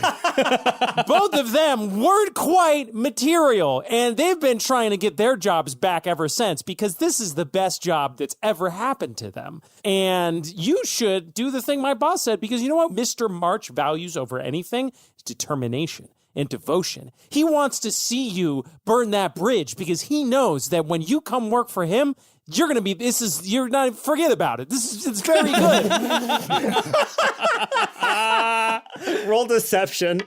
Both of them weren't quite material, and they've been trying to get their jobs back ever since because this is the best job that's ever happened to them. And you should do the thing my boss said, because you know what Mr. March values over anything? Determination and devotion. He wants to see you burn that bridge because he knows that when you come work for him, you're going to be, forget about it. It's very good. Roll deception.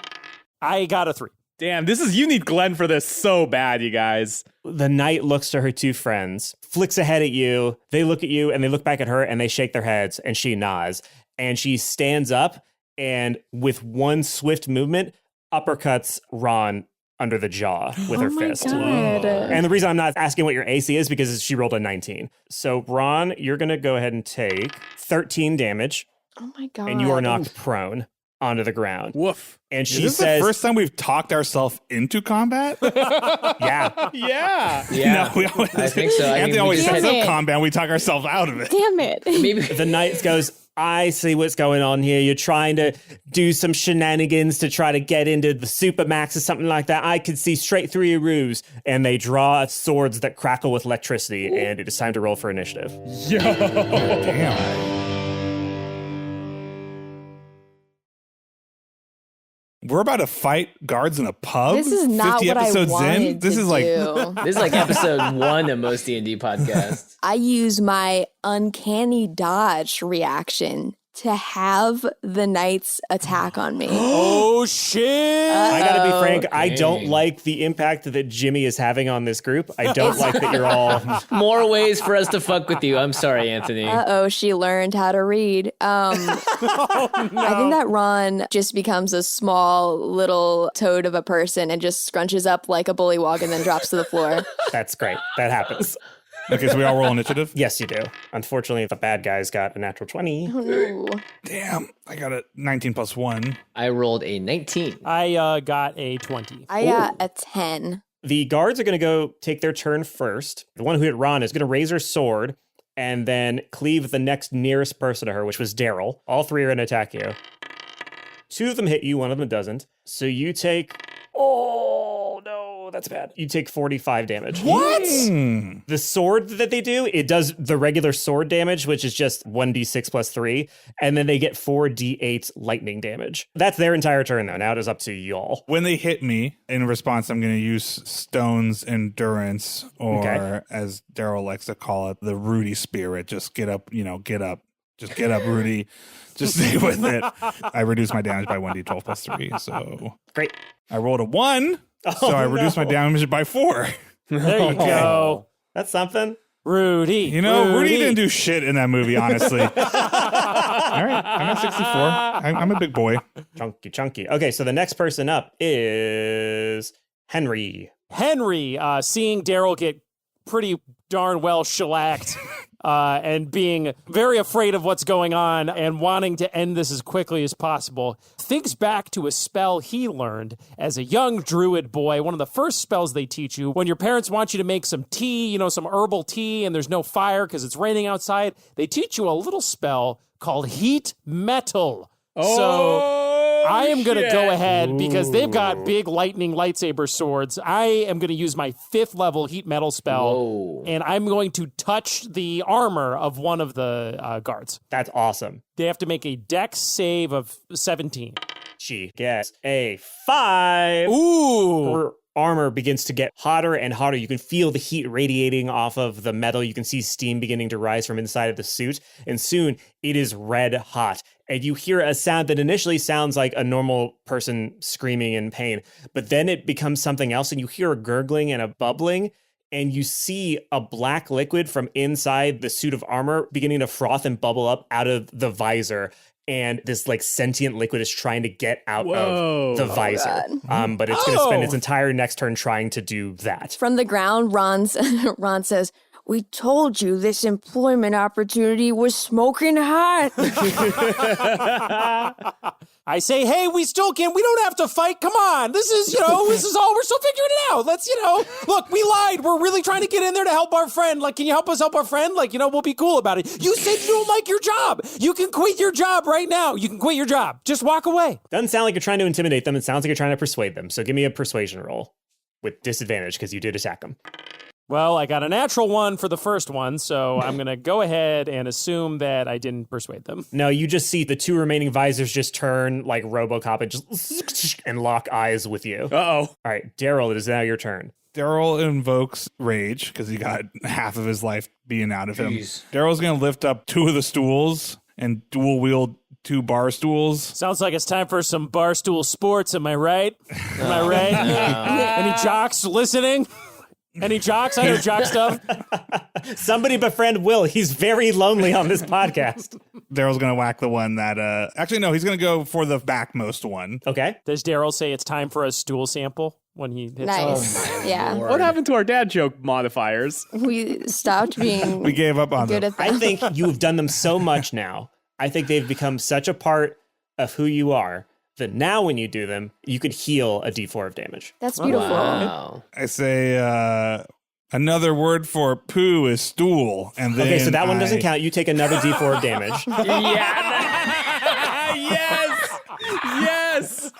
I got a 3. Damn, you need Glenn for this so bad, you guys. The knight looks to her two friends, flicks ahead at you. They look at you and they look back at her and they shake their heads and she nods. And she stands up and with one swift movement, uppercuts Ron under the jaw with her fist. And the reason I'm not asking what your AC is because she rolled a 19. So Ron, you're going to go ahead and take 13 damage. Oh my God. And you are knocked prone onto the ground. Woof. And she Is this says, the first time we've talked ourselves into combat? Yeah. Yeah. Yeah. No, we always, I think so. Anthony always Damn sets up it. combat. We talk ourselves out of it. Damn it. Maybe the knight goes, I see what's going on here. You're trying to do some shenanigans to try to get into the Supermax or something like that. I can see straight through your ruse. And they draw swords that crackle with electricity. And it is time to roll for initiative. Yo. Damn. We're about to fight guards in a pub. This is not 50 what I episodes wanted in. This to is like do. this is like episode 1 of most D&D podcasts. I use my uncanny dodge reaction to have the knights attack on me. Oh, shit. I gotta be frank, I Dang. don't like the impact that Jimmy is having on this group. I don't like that you're all... More ways for us to fuck with you. I'm sorry, Anthony. Uh-oh, she learned how to read. I think that Ron just becomes a small little toad of a person and just scrunches up like a bullywog and then drops to the floor. That's great. That happens. okay, so we all roll initiative. Yes, you do. Unfortunately, the bad guys got a natural 20. Oh, no. Damn, I got a 19 plus 1. I rolled a 19. I got a 20. I got a 10. The guards are going to go take their turn first. The one who hit Ron is going to raise her sword and then cleave the next nearest person to her, which was Darryl. All three are going to attack you. 2 of them hit you, 1 of them doesn't. So you take... Oh, no, that's bad. You take 45 damage. What? The sword that they do, it does the regular sword damage, which is just 1d6 plus 3, and then they get 4d8 lightning damage. That's their entire turn, though. Now it is up to y'all. When they hit me, in response, I'm going to use Stone's Endurance, or as Darryl likes to call it, the Rudy Spirit. Just get up, get up. Just get up, Rudy. Just stay with it. I reduced my damage by 1d12 plus 3, so... Great. I rolled a 1, so I reduced my damage by 4. There you go. That's something. Rudy. Rudy didn't do shit in that movie, honestly. All right, I'm at 64. I'm a big boy. Chunky. Okay, so the next person up is Henry. Henry, seeing Darryl get pretty darn well shellacked and being very afraid of what's going on and wanting to end this as quickly as possible, thinks back to a spell he learned as a young druid boy. One of the first spells they teach you when your parents want you to make some tea, some herbal tea, and there's no fire because it's raining outside. They teach you a little spell called heat metal. So I am going to go ahead because they've got big lightning lightsaber swords. I am going to use my 5th level heat metal spell, and I'm going to touch the armor of one of the guards. That's awesome. They have to make a dex save of 17. She gets a 5. Ooh. Her armor begins to get hotter and hotter. You can feel the heat radiating off of the metal. You can see steam beginning to rise from inside of the suit. And soon it is red hot. And you hear a sound that initially sounds like a normal person screaming in pain. But then it becomes something else. And you hear a gurgling and a bubbling. And you see a black liquid from inside the suit of armor beginning to froth and bubble up out of the visor. And this sentient liquid is trying to get out of the visor. But it's going to spend its entire next turn trying to do that. From the ground, Ron says, We told you this employment opportunity was smoking hot. I say, hey, we still can. We don't have to fight. Come on. This is all. We're still figuring it out. Let's, look, we lied. We're really trying to get in there to help our friend. Like, can you help us help our friend? Like, we'll be cool about it. You said you don't like your job. You can quit your job right now. You can quit your job. Just walk away. Doesn't sound like you're trying to intimidate them. It sounds like you're trying to persuade them. So give me a persuasion roll with disadvantage because you did attack them. Well, I got a natural one for the first one, so I'm going to go ahead and assume that I didn't persuade them. No, you just see the 2 remaining visors just turn like RoboCop and lock eyes with you. Uh-oh. All right, Darryl, it is now your turn. Darryl invokes rage because he got half of his life being out of him. Darryl's going to lift up 2 of the stools and dual wield 2 bar stools. Sounds like it's time for some bar stool sports, am I right? Am I right? Any jocks listening? Any jocks? I know jock stuff. Somebody befriend Will. He's very lonely on this podcast. Daryl's going to whack the one that... Actually, no, he's going to go for the backmost one. Okay. Does Darryl say it's time for a stool sample when he hits Nice. Yeah. What happened to our dad joke modifiers? We stopped being We gave up on good them. at that. I think you've done them so much now. I think they've become such a part of who you are that now when you do them, you could heal a D4 of damage. That's beautiful. Wow. I say another word for poo is stool. And then Okay, so that one doesn't count. You take another D4 of damage. Yeah. Yes. Yes.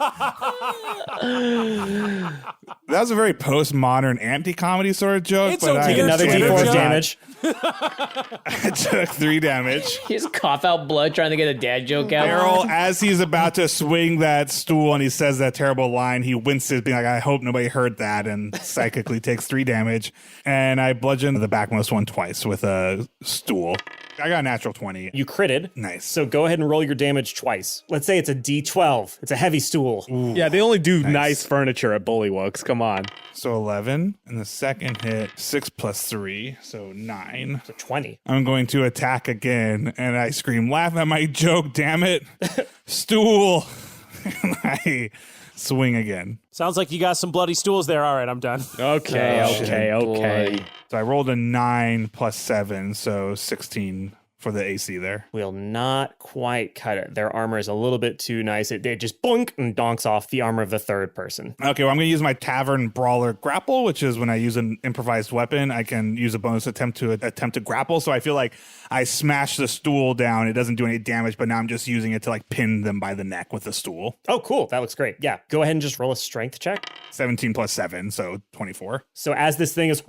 That was a very postmodern anti-comedy sort of joke. It's but okay. I Take another Twitter D4 of joke. damage. I took 3 damage. You just cough out blood trying to get a dad joke out. Darryl, as he's about to swing that stool and he says that terrible line, he winces, being like, I hope nobody heard that, and psychically takes 3 damage. And I bludgeoned the backmost one twice with a stool. I got a natural 20. You critted. Nice. So go ahead and roll your damage twice. Let's say it's a D12. It's a heavy stool. Ooh. Yeah, they only do nice furniture at Bullywooks. Come on. So 11. And the second hit, 6 plus 3. So 9. So 20. I'm going to attack again. And I scream, laugh at my joke, damn it. Stool. And I swing again. Sounds like you got some bloody stools there. All right, I'm done. Okay. So I rolled a 9 plus 7. So 16 for the AC there. Will not quite cut it. Their armor is a little bit too nice. It just boink and donks off the armor of the third person. Okay, well, I'm going to use my Tavern Brawler grapple, which is when I use an improvised weapon, I can use a bonus attempt to grapple. So I feel like I smash the stool down. It doesn't do any damage, but now I'm just using it to like pin them by the neck with the stool. Oh, cool. That looks great. Yeah, go ahead and just roll a strength check. 17 plus 7, so 24. So as this thing is,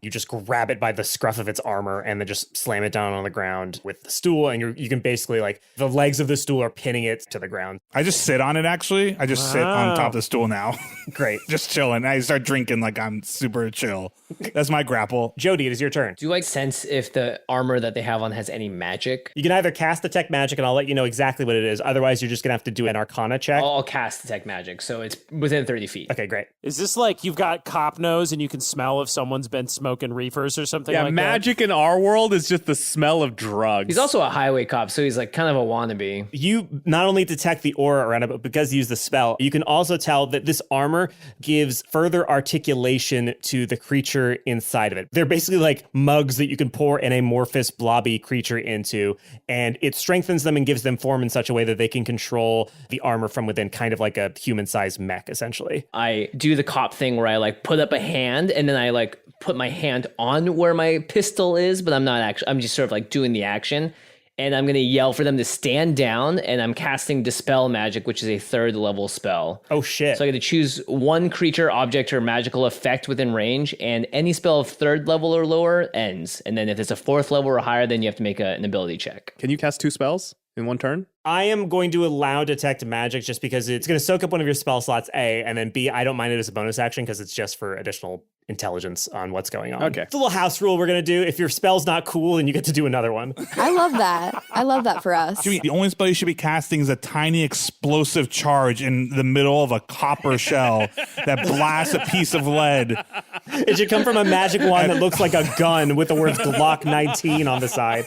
you just grab it by the scruff of its armor and then just slam it down on the ground with the stool. And you can basically like the legs of the stool are pinning it to the ground. I just sit on it, actually. I just sit on top of the stool now. Great. Just chilling. I start drinking like I'm super chill. That's my grapple. Jodie, it is your turn. Do I sense if the armor that they have on has any magic? You can either cast Detect Magic, and I'll let you know exactly what it is. Otherwise, you're just going to have to do an Arcana check. I'll cast Detect Magic, so it's within 30 feet. Okay, great. Is this like you've got cop nose and you can smell if someone's been smoking reefers or something Yeah, like magic in our world is just the smell of drugs. He's also a highway cop, so he's like kind of a wannabe. You not only detect the aura around it, but because you use the spell, you can also tell that this armor gives further articulation to the creature inside of it. They're basically like mugs that you can pour an amorphous, blobby creature into, and it strengthens them and gives them form in such a way that they can control the armor from within, kind of like a human-sized mech, essentially. I do the cop thing where I like put up a hand and then I like put my hand on where my pistol is, but I'm not actually, I'm just sort of like doing the action. And I'm going to yell for them to stand down, and I'm casting Dispel Magic, which is a 3rd level spell. Oh, shit. So I get to choose one creature, object, or magical effect within range, and any spell of 3rd level or lower ends. And then if it's a 4th level or higher, then you have to make an ability check. Can you cast 2 spells in one turn? I am going to allow Detect Magic just because it's going to soak up one of your spell slots, A, and then B, I don't mind it as a bonus action because it's just for additional intelligence on what's going on. Okay. It's a little house rule we're going to do. If your spell's not cool, then you get to do another one. I love that. I love that for us. Jimmy, the only spell you should be casting is a tiny explosive charge in the middle of a copper shell that blasts a piece of lead. It should come from a magic wand that looks like a gun with the words Glock 19 on the side.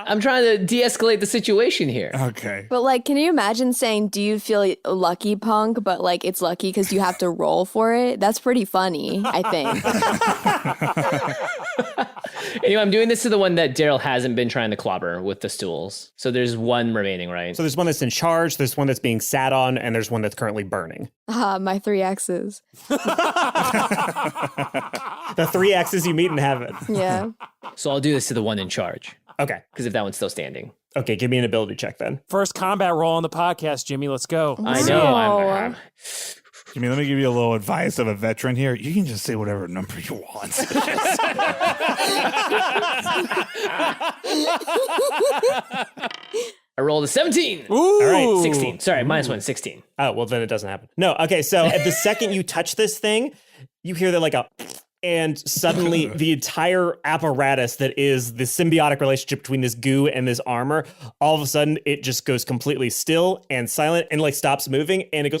I'm trying to de-escalate the situation here. Okay. But like, can you imagine saying, do you feel lucky, punk? But like, it's lucky because you have to roll for it. That's pretty funny, I think. Anyway, I'm doing this to the one that Darryl hasn't been trying to clobber with the stools. So there's one remaining, right? So there's one that's in charge, there's one that's being sat on, and there's one that's currently burning. My 3 X's. The 3 X's you meet in heaven. Yeah. So I'll do this to the one in charge. Okay. Because if that one's still standing. Okay, give me an ability check then. First combat roll on the podcast, Jimmy. Let's go. I know. Jimmy, let me give you a little advice of a veteran here. You can just say whatever number you want. I rolled a 17. Ooh. All right. 16. Sorry, -1, 16. Oh, well, then it doesn't happen. No, okay, so at the second you touch this thing, you hear that like a... And suddenly the entire apparatus that is the symbiotic relationship between this goo and this armor, all of a sudden it just goes completely still and silent and like stops moving and it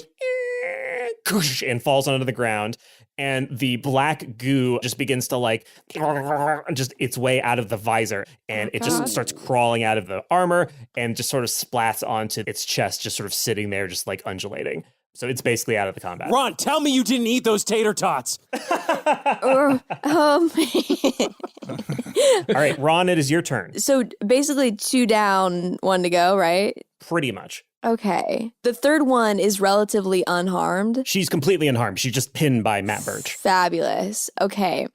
goes and falls onto the ground. And the black goo just begins to like just its way out of the visor. And it just starts crawling out of the armor and just sort of splats onto its chest, just sort of sitting there, just like undulating. So it's basically out of the combat. Ron, tell me you didn't eat those tater tots. All right, Ron, it is your turn. So basically 2 down, 1 to go, right? Pretty much. Okay. The third one is relatively unharmed. She's completely unharmed. She's just pinned by Matt Burch. Fabulous. Okay.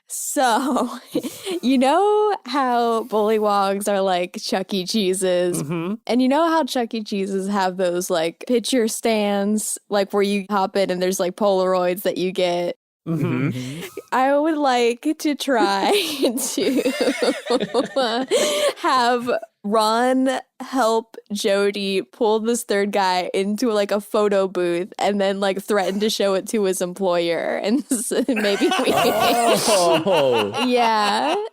So, you know how bullywogs are like Chuck E. Cheese's? Mm-hmm. And you know how Chuck E. Cheese's have those like picture stands, like where you hop in and there's like Polaroids that you get? Mm-hmm. I would like to try to have Ron help Jodie pull this third guy into like a photo booth and then like threaten to show it to his employer. And maybe we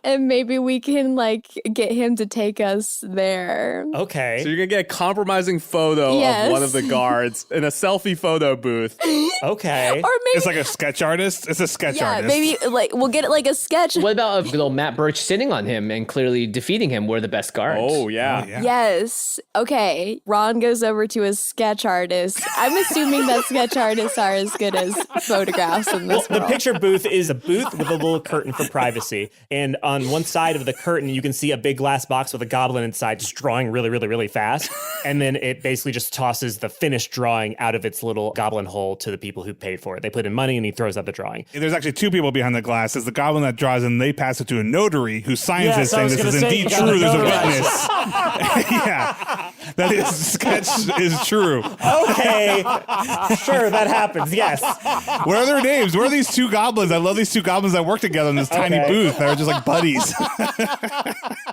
and maybe we can like get him to take us there. Okay. So you're going to get a compromising photo of one of the guards in a selfie photo booth. Okay. Or maybe it's like a sketch artist. It's a sketch artist. Maybe like we'll get it like a sketch. What about little Matt Burch sitting on him and clearly defeating him? We're the best guards. Oh, yeah. Yes. Okay. Ron goes over to a sketch artist. I'm assuming that sketch artists are as good as photographs in this The world. picture booth is a booth with a little curtain for privacy. And on one side of the curtain, you can see a big glass box with a goblin inside just drawing really, really, really fast. And then it basically just tosses the finished drawing out of its little goblin hole to the people who paid for it. They put in money and he throws out the drawing. There's actually 2 people behind the glass. There's the goblin that draws and they pass it to a notary who signs it saying this is indeed true. There's a witness. Yeah. That is sketch is true. Okay. Sure, that happens. Yes. What are their names? Where are these 2 goblins? I love these 2 goblins that work together in this tiny booth. They're just like buddies.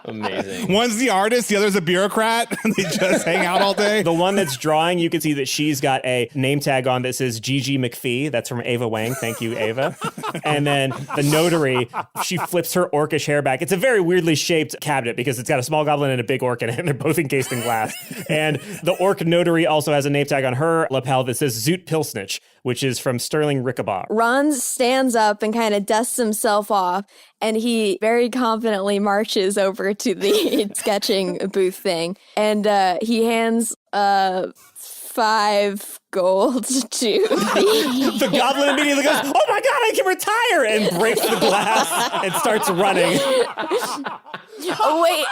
Amazing. One's the artist, the other's a bureaucrat, and they just hang out all day. The one that's drawing, you can see that she's got a name tag on that says Gigi McPhee. That's from Ava Wang. Thank you, Ava. And then the notary, she flips her orcish hair back. It's a very weirdly shaped cabinet because it's got a small goblin and a big orc in it, and they're both encased in glass. And the orc notary also has a name tag on her lapel that says Zoot Pilsnich, which is from Sterling Rickabaugh. Ron stands up and kind of dusts himself off, and he very confidently marches over to the sketching booth thing, and he hands 5 gold to the goblin immediately goes, "Oh my god, I can retire!" and breaks the glass and starts running. Oh wait,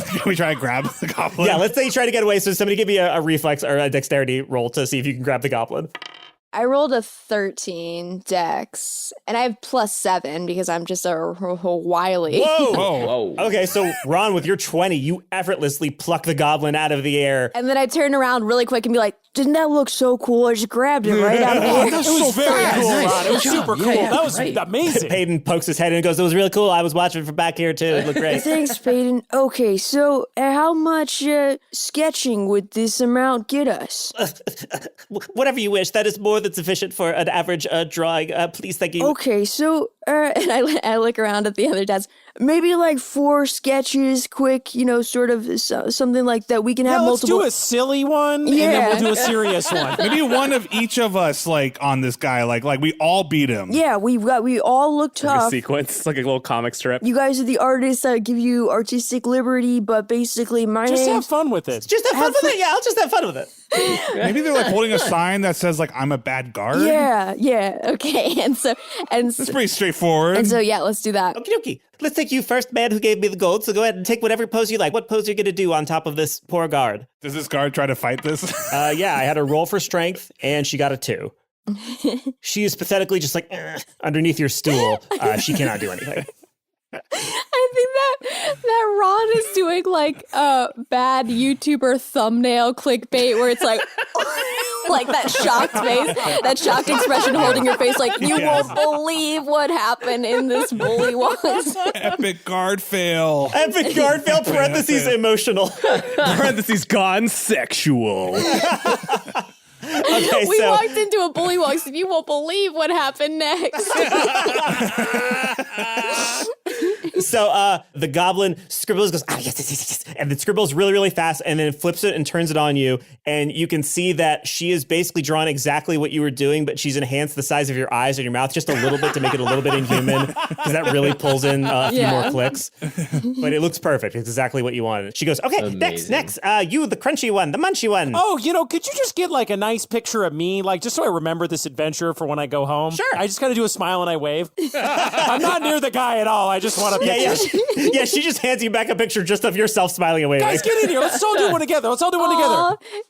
Can we try to grab the goblin? Yeah, let's say you try to get away. So somebody give me a reflex or a dexterity roll to see if you can grab the goblin. I rolled a 13 dex, and I have +7 because I'm just a wily. Whoa. Okay, so Ron, with your 20, you effortlessly pluck the goblin out of the air. And then I turn around really quick and be like, didn't that look so cool? I just grabbed it right out of the air. That was very cool, Ron. It was super cool. That was amazing. Peyton pokes his head in and goes, "It was really cool. I was watching from back here, too. It looked great." Thanks, Peyton. Okay, so how much sketching would this amount get us? Whatever you wish. That is more than sufficient for an average drawing. Please, thank you. Okay, so And I look around at the other dads. Maybe like 4 sketches, quick, sort of something like that. We can have multiple. Let's do a silly one, and then we'll do a serious one. Maybe one of each of us, like on this guy, like we all beat him. Yeah, we all look tough. Like a sequence, like a little comic strip. You guys are the artists that give you artistic liberty, but basically just have fun with it. Just have fun with it. Yeah, I'll just have fun with it. Maybe they're like holding a sign that says like I'm a bad guard. Yeah. Okay, and it's pretty straightforward. And so let's do that. Okie dokie. Let's take you first, man who gave me the gold. So go ahead and take whatever pose you like. What pose are you going to do on top of this poor guard? Does this guard try to fight this? Yeah, I had her roll for strength, and she got a 2. She is pathetically just like underneath your stool. She cannot do anything. I think that Ron is doing like a bad YouTuber thumbnail clickbait where it's like like that shocked face, that shocked expression holding your face like you won't believe what happened in this bully once. Epic guard fail. Epic guard fail, parentheses emotional. Parentheses gone sexual. Okay, we walked into a bully walks. You won't believe what happened next. So the goblin scribbles, goes, yes. And then scribbles really, really fast and then flips it and turns it on you. And you can see that she is basically drawn exactly what you were doing, but she's enhanced the size of your eyes and your mouth just a little bit to make it a little bit inhuman because that really pulls in a few more clicks. But it looks perfect. It's exactly what you wanted. She goes, okay, Amazing. next, you, the crunchy one, the munchy one. Oh, could you just get like a nice picture of me, like just so I remember this adventure for when I go home? Sure. I just kind of do a smile and I wave. I'm not near the guy at all. I just want a picture. Yeah, she just hands you back a picture just of yourself smiling away. Guys, get in here. Let's all do one together.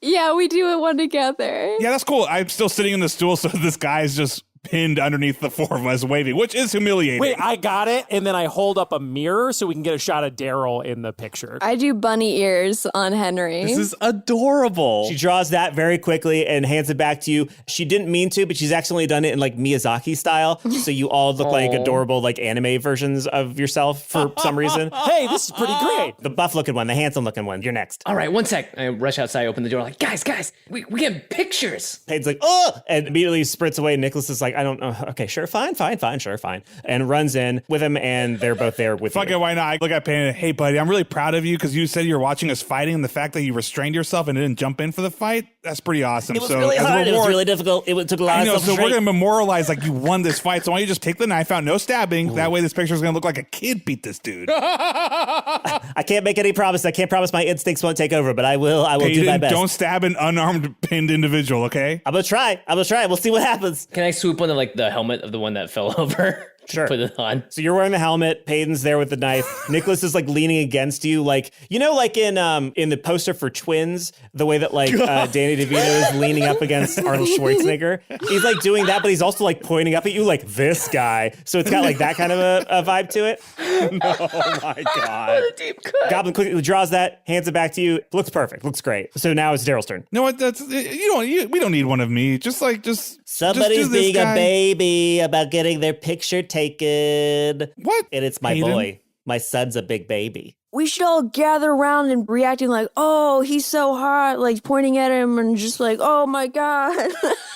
Yeah, we do it one together. Yeah, that's cool. I'm still sitting in the stool, so this guy's just pinned underneath the 4 of us waving, which is humiliating. Wait, I got it, and then I hold up a mirror so we can get a shot of Darryl in the picture. I do bunny ears on Henry. This is adorable. She draws that very quickly and hands it back to you. She didn't mean to, but she's accidentally done it in like Miyazaki style. So you all look like adorable like anime versions of yourself for some reason. Hey, this is pretty great. The buff looking one, the handsome looking one. You're next. All right, one sec. I rush outside, open the door, like, guys, we get pictures. Paine's like, oh, and immediately sprints away. Nicholas is like, I don't know. Okay, sure, fine, sure, fine. And runs in with him, and they're both there with Fuck you. it, why not? I look at Payne, hey, buddy, I'm really proud of you because you said you're watching us fighting, and the fact that you restrained yourself and didn't jump in for the fight, that's pretty awesome. It was really hard. It was really difficult. It took a lot of so we're going to memorialize like you won this fight. So why don't you just take the knife out, no stabbing. Ooh. That way this picture is going to look like a kid beat this dude. I can't make any promise. I can't promise my instincts won't take over, but I will do my best. Don't stab an unarmed pinned individual, okay? I'm going to try. We'll see what happens. Can I swoop on the helmet of the one that fell over? Sure. Put it on. So you're wearing the helmet. Payton's there with the knife. Nicholas is like leaning against you, like like in the poster for Twins, the way that like Danny DeVito is leaning up against Arnold Schwarzenegger. He's like doing that, but he's also like pointing up at you, like this guy. So it's got like that kind of a vibe to it. Oh my god! Deep cut. Goblin quickly draws that, hands it back to you. Looks perfect. Looks great. So now it's Darryl's turn. No, what? We don't need one of me. Somebody's being a baby about getting their picture taken. What? And it's my boy. My son's a big baby. We should all gather around and reacting like, oh, he's so hot, like pointing at him and just like, oh my God.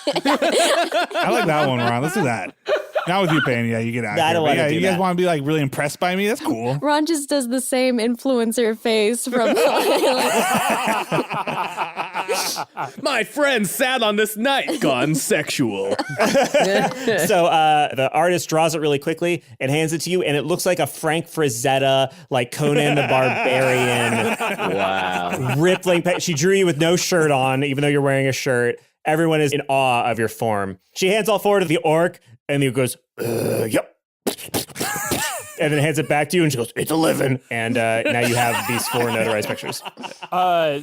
I like that one, Ron. Let's do that. Not with you, Payne. Yeah, you get out. I don't want to do you that. guys want to be like really impressed by me? That's cool. Ron just does the same influencer face from My friend sat on this night, gone sexual. So the artist draws it really quickly and hands it to you, and it looks like a Frank Frazetta, like Conan the Barbarian. Wow. Rippling. She drew you with no shirt on, even though you're wearing a shirt. Everyone is in awe of your form. She hands all four to the orc, and he goes, yep. And then hands it back to you, and she goes, it's 11. And now you have these 4 notarized pictures.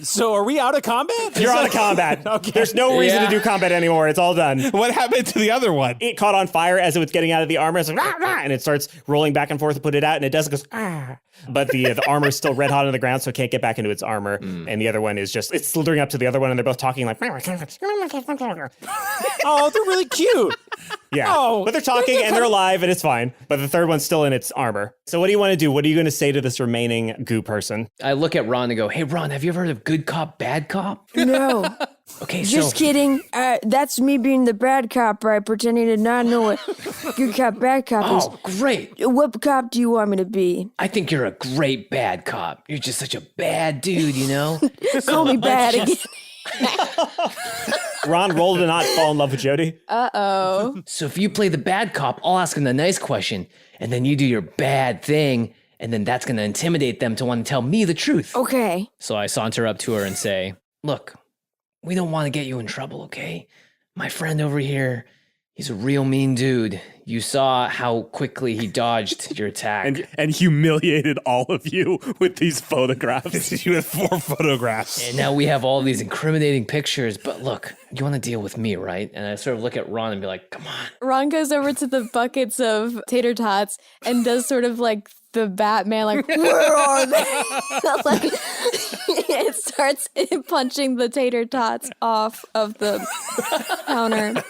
So are we out of combat? You're out of combat. Okay. There's no reason to do combat anymore. It's all done. What happened to the other one? It caught on fire as it was getting out of the armor. It's like, rah, rah, and it starts rolling back and forth to put it out, and it does. It goes, ah. But the armor is still red hot on the ground, so it can't get back into its armor. And the other one is just, it's slithering up to the other one, and they're both talking like, oh, they're really cute. Yeah. Oh, but they're talking and they're alive and it's fine. But the third one's still in its armor. So what do you want to do? What are you going to say to this remaining goo person? I look at Ron and go, hey, Ron, have you ever heard of good cop, bad cop? No. Okay, Just kidding. That's me being the bad cop, right? Pretending to not know what good cop, bad cop is. Oh, great. What cop do you want me to be? I think you're a great bad cop. You're just such a bad dude, you know? Call me bad again. Ron, roll to not fall in love with Jodie. Uh-oh. So if you play the bad cop, I'll ask him the nice question, and then you do your bad thing, and then that's going to intimidate them to want to tell me the truth. Okay. So I saunter up to her and say, look, we don't want to get you in trouble, okay? My friend over here, he's a real mean dude. You saw how quickly he dodged your attack. And humiliated all of you with these photographs. You had 4 photographs. And now we have all these incriminating pictures, but look, you want to deal with me, right? And I sort of look at Ron and be like, come on. Ron goes over to the buckets of tater tots and does sort of like the Batman, like, where are they? Like, it starts punching the tater tots off of the counter.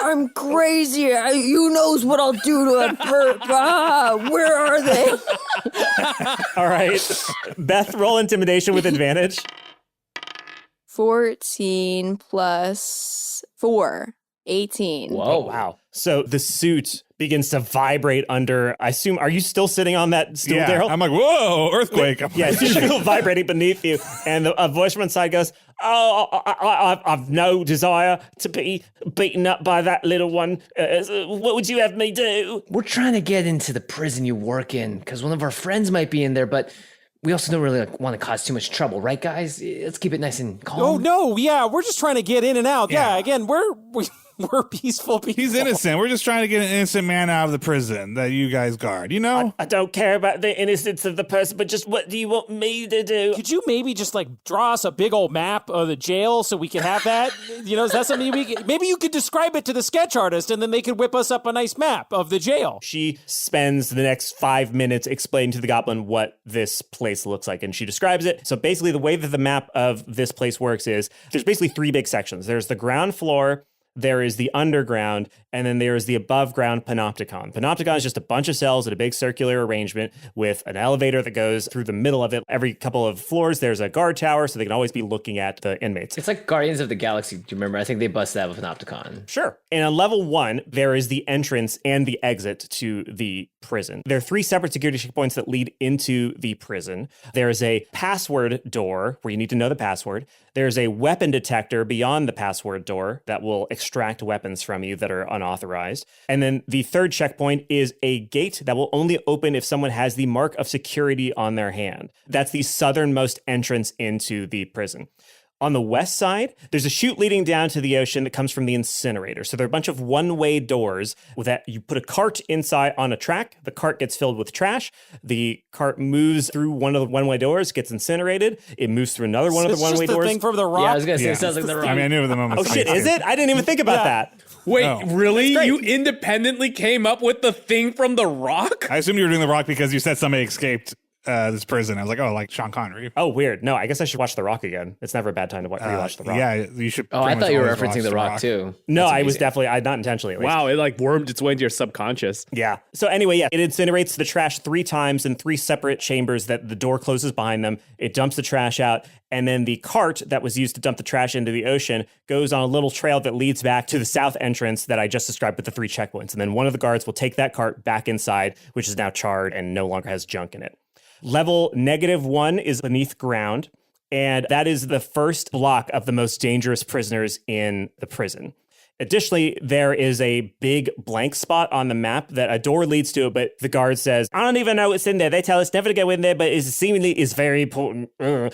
I'm crazy. You knows what I'll do to a perp. Where are they? All right. Beth, roll intimidation with advantage. 14 plus 4. 18. Whoa. Oh, wow. So the suit begins to vibrate under, I assume, are you still sitting on that stool, Yeah, Darryl? I'm like, whoa, earthquake. I'm Yeah, like, you feel vibrating beneath you. And a voice from inside goes, I've no desire to be beaten up by that little one. What would you have me do? We're trying to get into the prison you work in because one of our friends might be in there, but we also don't really want to cause too much trouble, right, guys? Let's keep it nice and calm. Oh, no. Yeah, we're just trying to get in and out. Yeah, again, we're peaceful people. he's innocent. We're just trying to get an innocent man out of the prison that you guys guard, you know? I don't care about the innocence of the person, but just what do you want me to do? Could you maybe just like draw us a big old map of the jail so we can have that? You know, is that something maybe you could describe it to the sketch artist and then they could whip us up a nice map of the jail. She spends the next 5 minutes explaining to the goblin what this place looks like, and she describes it. So basically the way that the map of this place works is there's basically 3 big sections. There's the ground floor, there is the underground, and then there is the above ground panopticon. Panopticon is just a bunch of cells in a big circular arrangement with an elevator that goes through the middle of it. Every couple of floors, there's a guard tower, so they can always be looking at the inmates. It's like Guardians of the Galaxy. Do you remember? I think they busted out with Panopticon. Sure. And on level 1, there is the entrance and the exit to the prison. There are 3 separate security checkpoints that lead into the prison. There is a password door where you need to know the password. There's a weapon detector beyond the password door that will extract weapons from you that are unauthorized. And then the 3rd checkpoint is a gate that will only open if someone has the mark of security on their hand. That's the southernmost entrance into the prison. On the west side, there's a chute leading down to the ocean that comes from the incinerator. So there are a bunch of one-way doors that you put a cart inside on a track. The cart gets filled with trash. The cart moves through one of the one-way doors, gets incinerated. It moves through another one of the one-way doors. It's the thing from The Rock. Yeah, I was going to say, it sounds like The Rock. I mean, I knew the moment. Oh, shit, is it? I didn't even think about that. Wait, really? You independently came up with the thing from The Rock? I assumed you were doing The Rock because you said somebody escaped this prison. I was like, oh, like Sean Connery. Oh, weird. No, I guess I should watch The Rock again. It's never a bad time to rewatch The Rock. Yeah, you should. Oh, I thought you were referencing The Rock too. No, I was definitely, not intentionally at least. Wow, it like wormed its way into your subconscious. Yeah. So anyway, yeah, it incinerates the trash 3 times in 3 separate chambers that the door closes behind them. It dumps the trash out. And then the cart that was used to dump the trash into the ocean goes on a little trail that leads back to the south entrance that I just described with the 3 checkpoints. And then one of the guards will take that cart back inside, which is now charred and no longer has junk in it. Level -1 is beneath ground, and that is the first block of the most dangerous prisoners in the prison. Additionally, there is a big blank spot on the map that a door leads to, but the guard says, I don't even know what's in there. They tell us never to go in there, but it seemingly is very important.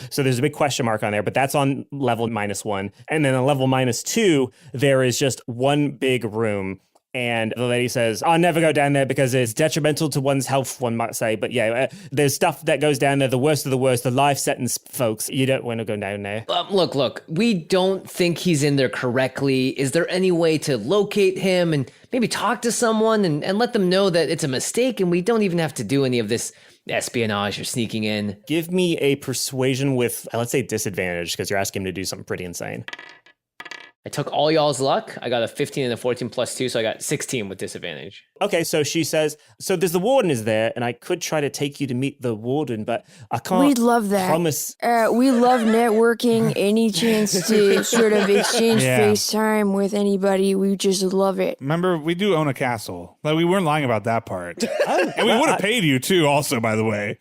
So there's a big question mark on there, but that's on level -1. And then on level -2, there is just one big room. And the lady says, I'll never go down there because it's detrimental to one's health, one might say. But yeah, there's stuff that goes down there, the worst of the worst, the life sentence, folks. You don't want to go down there. Look, we don't think he's in there correctly. Is there any way to locate him and maybe talk to someone and let them know that it's a mistake and we don't even have to do any of this espionage or sneaking in? Give me a persuasion with, let's say, disadvantage because you're asking him to do something pretty insane. I took all y'all's luck. I got a 15 and a 14 plus 2, so I got 16 with disadvantage. Okay, so she says, so there's the warden is there, and I could try to take you to meet the warden, but I can't We'd love that. promise. We love networking. Any chance to sort of exchange FaceTime with anybody, we just love it. Remember, we do own a castle. Like, we weren't lying about that part. And we would have paid you, too, also, by the way.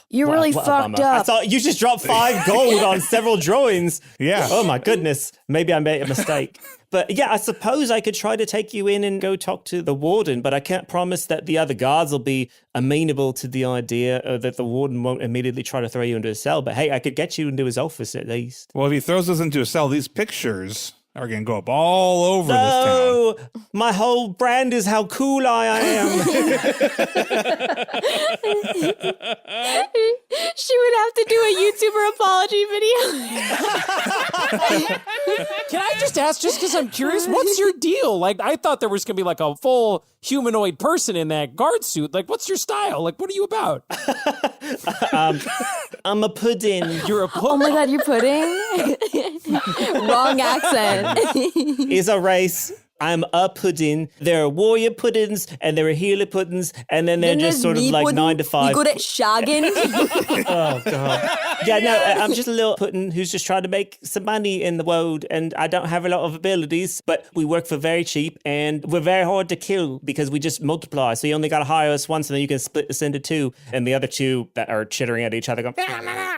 You're really fucked up. I thought you just dropped 5 gold on several drawings. Yeah. Oh, my goodness. Maybe I made a mistake. But yeah, I suppose I could try to take you in and go talk to the warden, but I can't promise that the other guards will be amenable to the idea that the warden won't immediately try to throw you into a cell. But hey, I could get you into his office at least. Well, if he throws us into a cell, these pictures are going to go up all over this town. My whole brand is how cool I am. She would have to do a YouTuber apology video. Can I just ask, just because I'm curious, what's your deal? Like, I thought there was going to be like a full humanoid person in that guard suit. Like, what's your style? Like, what are you about? I'm a pudding. You're a pudding? Oh my God, you're pudding? Wrong accent. Is a race. I'm a pudding. There are warrior puddings and there are healer puddings, and then they're just sort of like pudding. 9 to 5. You good at shagging? Oh God. Yeah, no, I'm just a little pudding who's just trying to make some money in the world, and I don't have a lot of abilities, but we work for very cheap and we're very hard to kill because we just multiply. So you only got to hire us once, and then you can split us into 2, and the other 2 that are chittering at each other go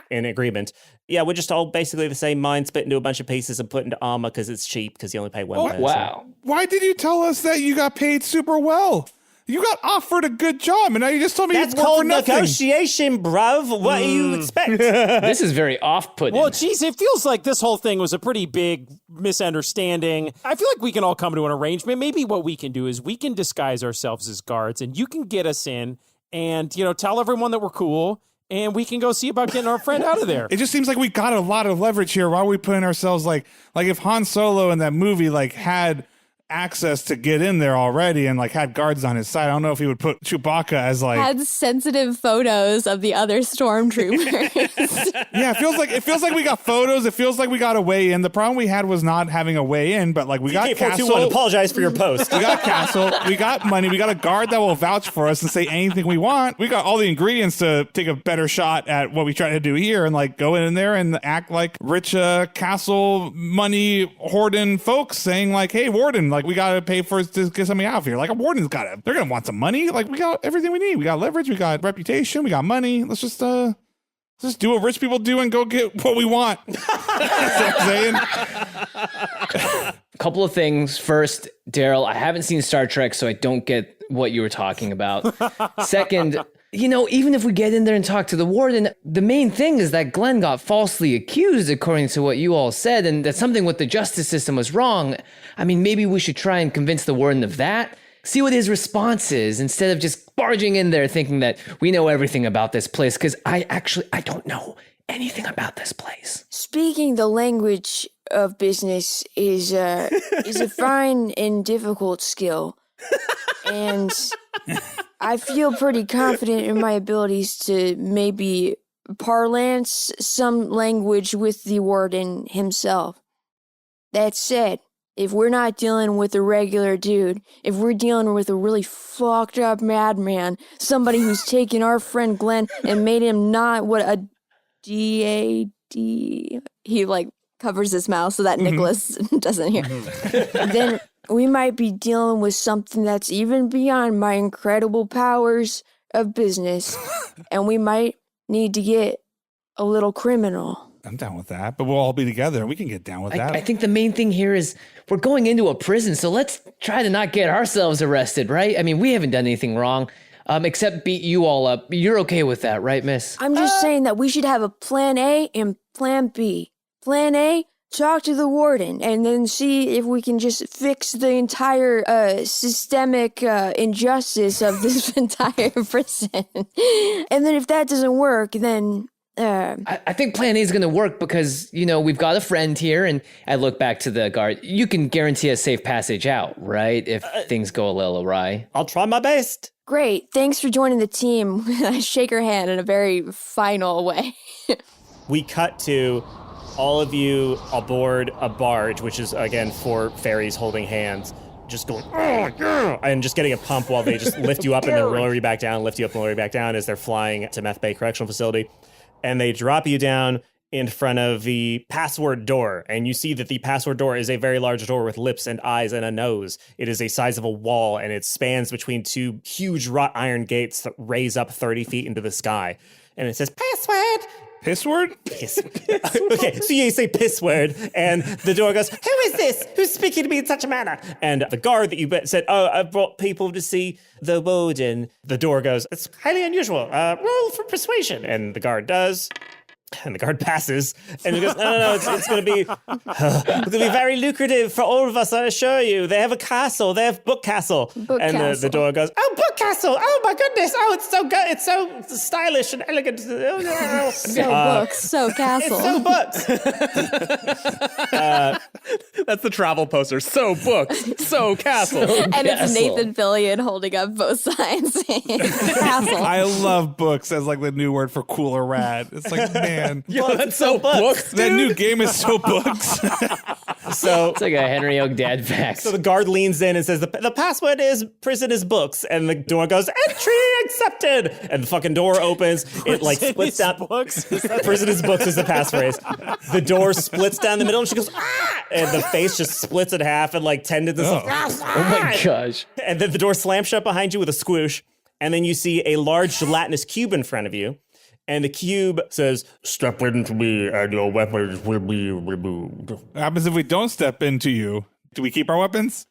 in agreement. Yeah, we're just all basically the same mind, split into a bunch of pieces and put into armor because it's cheap because you only pay one person. Wow. Why did you tell us that you got paid super well? You got offered a good job, and now you just told me That's you work called for nothing. negotiation, bruv. What do you expect? This is very off-putting. Well, geez, it feels like this whole thing was a pretty big misunderstanding. I feel like we can all come to an arrangement. Maybe what we can do is we can disguise ourselves as guards, and you can get us in and, you know, tell everyone that we're cool, and we can go see about getting our friend out of there. It just seems like we got a lot of leverage here. Why are we putting ourselves like if Han Solo in that movie like had access to get in there already and like had guards on his side, I don't know if he would put Chewbacca as like Had sensitive photos of the other stormtroopers. Yeah, it feels like we got photos. It feels like we got a way in. The problem we had was not having a way in, but like we got Castle. 421, apologize for your post. We got Castle. We got money. We got a guard that will vouch for us and say anything we want. We got all the ingredients to take a better shot at what we try to do here and like go in there and act like rich Castle money hoarding folks saying like, hey, warden, like we got to pay for to get something out of here. Like a warden's got to, they're going to want some money. Like we got everything we need. We got leverage. We got reputation. We got money. Let's just do what rich people do and go get what we want. That's what I'm saying. A couple of things. First, Darryl, I haven't seen Star Trek, so I don't get what you were talking about. Second, you know, even if we get in there and talk to the warden, the main thing is that Glenn got falsely accused, according to what you all said, and that something with the justice system was wrong. I mean, maybe we should try and convince the warden of that. See what his response is instead of just barging in there thinking that we know everything about this place, because I don't know anything about this place. Speaking the language of business is a fine and difficult skill. And I feel pretty confident in my abilities to maybe parlance some language with the warden himself. That said, if we're not dealing with a regular dude, if we're dealing with a really fucked up madman, somebody who's taken our friend Glenn and made him not what a D-A-D... He, like, covers his mouth so that Nicholas doesn't hear. Then we might be dealing with something that's even beyond my incredible powers of business, and we might need to get a little criminal. I'm down with that, but we'll all be together and we can get down with that. I think the main thing here is we're going into a prison, so let's try to not get ourselves arrested, right? I mean, we haven't done anything wrong, except beat you all up. You're okay with that, right, miss? I'm just saying that we should have a plan A and plan B. Plan A, talk to the warden, and then see if we can just fix the entire systemic injustice of this entire prison. And then if that doesn't work, then... I think plan A is going to work because, you know, we've got a friend here, and I look back to the guard. You can guarantee a safe passage out, right? If things go a little awry. I'll try my best. Great. Thanks for joining the team. I shake her hand in a very final way. We cut to all of you aboard a barge, which is, again, 4 fairies holding hands, just going, oh, yeah, and just getting a pump while they just lift you up and then lower you back down, lift you up and lower you back down as they're flying to Meth Bay Correctional Facility. And they drop you down in front of the password door. And you see that the password door is a very large door with lips and eyes and a nose. It is a size of a wall, and it spans between 2 huge wrought iron gates that raise up 30 feet into the sky. And it says, password. Piss word? Piss. Okay, so you say piss word, and the door goes, who is this? Who's speaking to me in such a manner? And the guard that you said, oh, I've brought people to see the warden. The door goes, it's highly unusual. Roll for persuasion. And the guard does. And the guard passes, and he goes, no, it's going to be very lucrative for all of us, I assure you. They have a castle. They have Book Castle. The door goes, oh, Book Castle. Oh, my goodness. Oh, it's so good. It's so stylish and elegant. Oh, no. So books, so castle. It's so books. That's the travel poster. So books, so castle. And it's Nathan Fillion holding up both signs saying castle. I love books as like the new word for cool or rad. It's like, man. Yo, that's so books. That new game is so books. So It's like a Henry Oak dad fact. So the guard leans in and says, the password is prison is books. And the door goes, entry accepted. And the fucking door opens. It like splits down. Books? Prison is books is the passphrase. The door splits down the middle and she goes, ah! And the face just splits in half and like tendons and stuff. Oh my gosh. And then the door slams shut behind you with a squoosh. And then you see a large gelatinous cube in front of you. And the cube says, step into me and your weapons will be removed. What happens if we don't step into you? Do we keep our weapons?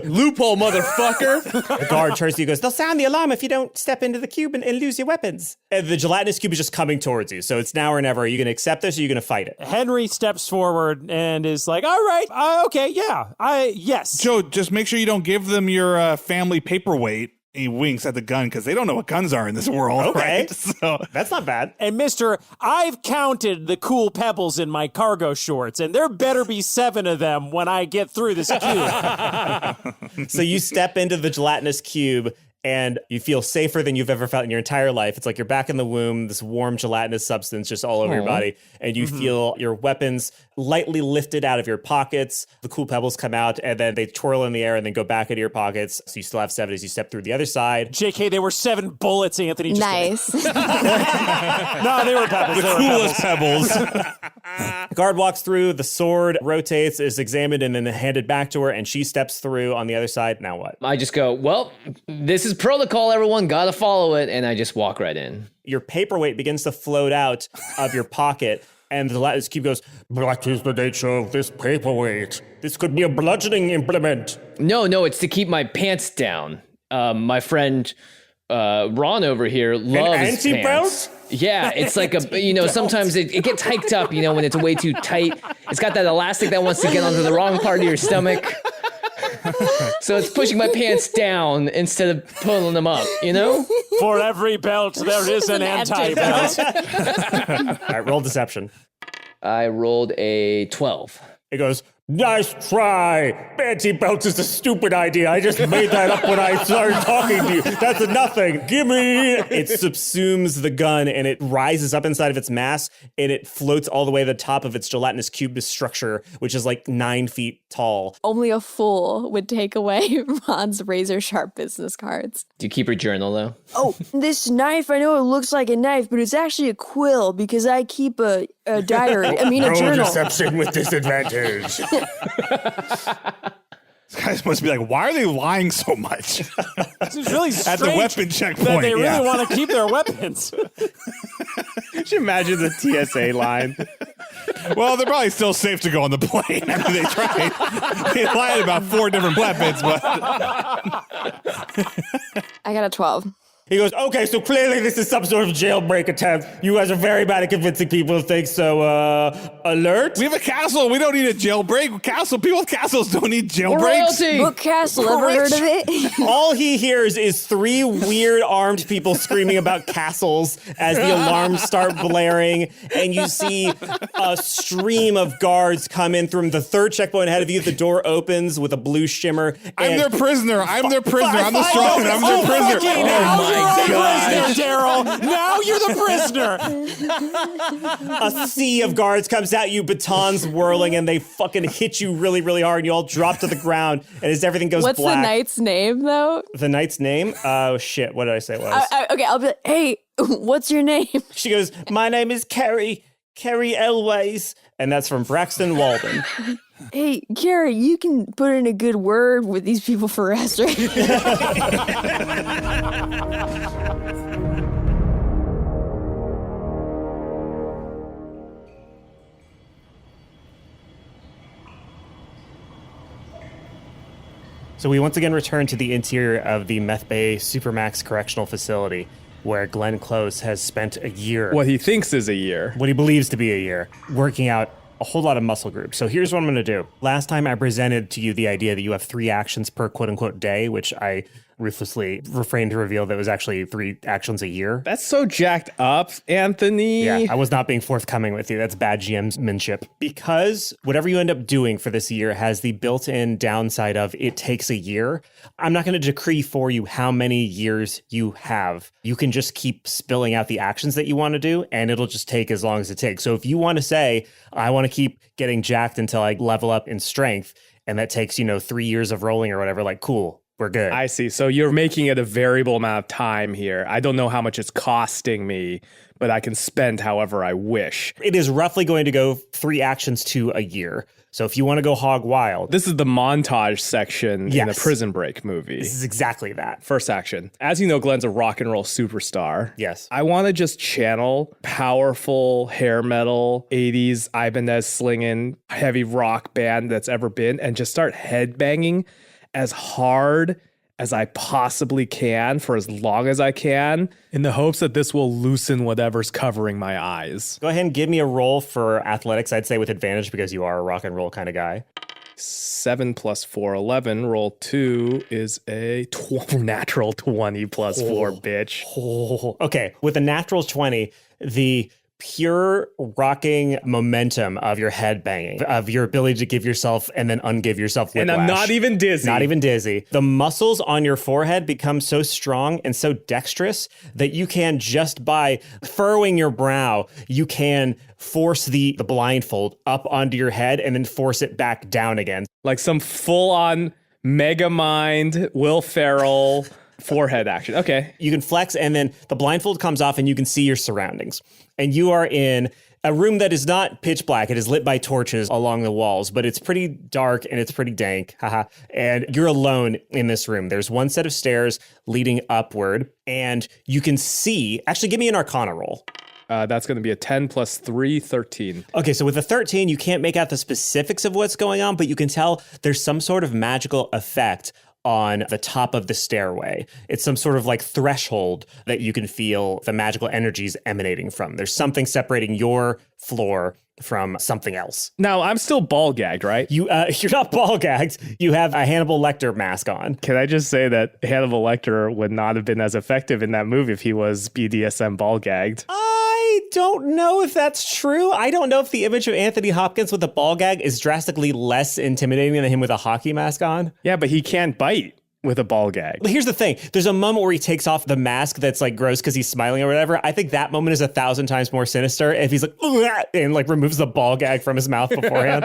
Loophole, motherfucker. The guard turns to you and goes, they'll sound the alarm if you don't step into the cube and lose your weapons. And the gelatinous cube is just coming towards you. So it's now or never. Are you going to accept this or are you going to fight it? Henry steps forward and is like, all right, okay, yeah, yes. Joe, just make sure you don't give them your family paperweight. He winks at the gun because they don't know what guns are in this world. Okay. Right? So that's not bad. And mister, I've counted the cool pebbles in my cargo shorts, and there better be 7 of them when I get through this cube. So you step into the gelatinous cube and you feel safer than you've ever felt in your entire life. It's like you're back in the womb, this warm gelatinous substance just all over your body. And you feel your weapons lightly lifted out of your pockets. The cool pebbles come out and then they twirl in the air and then go back into your pockets. So you still have 7 as you step through the other side. JK, they were 7 bullets, Anthony. Just nice. no, they were pebbles. The coolest pebbles. Guard walks through, the sword rotates, is examined, and then handed back to her, and she steps through on the other side. Now what? I just go, well, this is protocol, everyone. Gotta follow it. And I just walk right in. Your paperweight begins to float out of your pocket. And the gelatinous cube goes, what is the nature of this paperweight? This could be a bludgeoning implement. No, it's to keep my pants down. My friend Ron over here loves an pants. Yeah, it's like sometimes it gets hiked up, when it's way too tight. It's got that elastic that wants to get onto the wrong part of your stomach. So it's pushing my pants down instead of pulling them up, For every belt, there is an anti-belt. All right, roll deception. I rolled a 12. It goes, nice try. Anti-belts is a stupid idea. I just made that up when I started talking to you. That's nothing. Gimme. It subsumes the gun and it rises up inside of its mass and it floats all the way to the top of its gelatinous cube structure, which is like 9 feet tall. Only a fool would take away Ron's razor sharp business cards. Do you keep your journal, though? Oh, this knife, I know it looks like a knife, but it's actually a quill because I keep a diary. I mean, a journal. Deception with disadvantage. These guys must be like, why are they lying so much? This is really strange at the weapon checkpoint. That they really want to keep their weapons. Could you imagine the TSA line? Well, they're probably still safe to go on the plane. I mean, they tried. They lied about 4 different weapons, but I got a 12. He goes, okay, so clearly this is some sort of jailbreak attempt. You guys are very bad at convincing people to think so. Alert? We have a castle. We don't need a jailbreak. People with castles don't need jailbreaks. Book Castle, ever heard of it? All he hears is 3 weird armed people screaming about castles as the alarms start blaring, and you see a stream of guards come in from the 3rd checkpoint ahead of you. The door opens with a blue shimmer. I'm their prisoner. I'm the strong one. I'm their prisoner. Oh my prisoner, Darryl. Now you're the prisoner. A sea of guards comes at you, batons whirling, and they fucking hit you really, really hard, and you all drop to the ground, and as everything goes What's black. the knight's name, though? The knight's name? Oh, shit. What did I say it was? Okay, I'll be like, hey, what's your name? She goes, my name is Carrie Elways, and that's from Braxton Walden. Hey, Carrie, you can put in a good word with these people for us, right? So we once again return to the interior of the Meth Bay Supermax Correctional Facility, where Glenn Close has spent a year. What he thinks is a year. What he believes to be a year, working out a whole lot of muscle groups. So here's what I'm going to do. Last time I presented to you the idea that you have 3 actions per quote-unquote day, which I ruthlessly refrained to reveal that was actually 3 actions a year. That's so jacked up, Anthony. Yeah, I was not being forthcoming with you. That's bad GMsmanship. Because whatever you end up doing for this year has the built-in downside of it takes a year. I'm not going to decree for you how many years you have. You can just keep spilling out the actions that you want to do, and it'll just take as long as it takes. So if you want to say, I want to keep getting jacked until I level up in strength, and that takes, 3 years of rolling or whatever, like, cool. We're good. I see. So you're making it a variable amount of time here. I don't know how much it's costing me, but I can spend however I wish. It is roughly going to go 3 actions to a year. So if you want to go hog wild. This is the montage section in a Prison Break movie. This is exactly that. First action. As you know, Glenn's a rock and roll superstar. Yes. I want to just channel powerful hair metal, 80s Ibanez slinging heavy rock band that's ever been and just start headbanging as hard as I possibly can for as long as I can in the hopes that this will loosen whatever's covering my eyes. Go ahead and give me a roll for athletics, I'd say with advantage because you are a rock and roll kind of guy. 7 plus 4, 11. Roll 2 is a natural 20 plus 4, bitch. Okay, with a natural 20, the pure rocking momentum of your head banging, of your ability to give yourself and then ungive yourself whiplash. And I'm not even dizzy. Not even dizzy. The muscles on your forehead become so strong and so dexterous that you can, just by furrowing your brow, you can force the blindfold up onto your head and then force it back down again. Like some full-on Megamind, Will Ferrell forehead action. Okay. You can flex and then the blindfold comes off and you can see your surroundings. And you are in a room that is not pitch black. It is lit by torches along the walls, but it's pretty dark and it's pretty dank. And you're alone in this room. There's one set of stairs leading upward and you can see, actually give me an Arcana roll. That's going to be a 10 plus 3, 13. Okay, so with a 13, you can't make out the specifics of what's going on, but you can tell there's some sort of magical effect on the top of the stairway. It's some sort of like threshold that you can feel the magical energies emanating from. There's something separating your floor from something else. Now, I'm still ball gagged, right? You're not ball gagged. You have a Hannibal Lecter mask on. Can I just say that Hannibal Lecter would not have been as effective in that movie if he was BDSM ball gagged? I don't know if that's true. I don't know if the image of Anthony Hopkins with a ball gag is drastically less intimidating than him with a hockey mask on. Yeah, but he can't bite with a ball gag. But here's the thing. There's a moment where he takes off the mask that's like gross because he's smiling or whatever. I think that moment is 1,000 times more sinister if he's like, "Ugh," and like removes the ball gag from his mouth beforehand.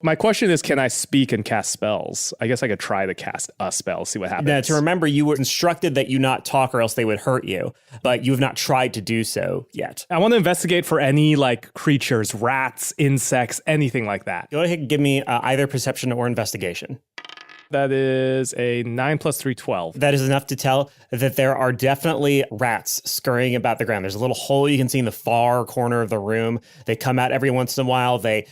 My question is, can I speak and cast spells? I guess I could try to cast a spell, see what happens. Now, to remember, you were instructed that you not talk or else they would hurt you, but you have not tried to do so yet. I want to investigate for any like creatures, rats, insects, anything like that. Go ahead and give me either perception or investigation. That is a 9 plus 3, 12. That is enough to tell that there are definitely rats scurrying about the ground. There's a little hole you can see in the far corner of the room. They come out every once in a while. They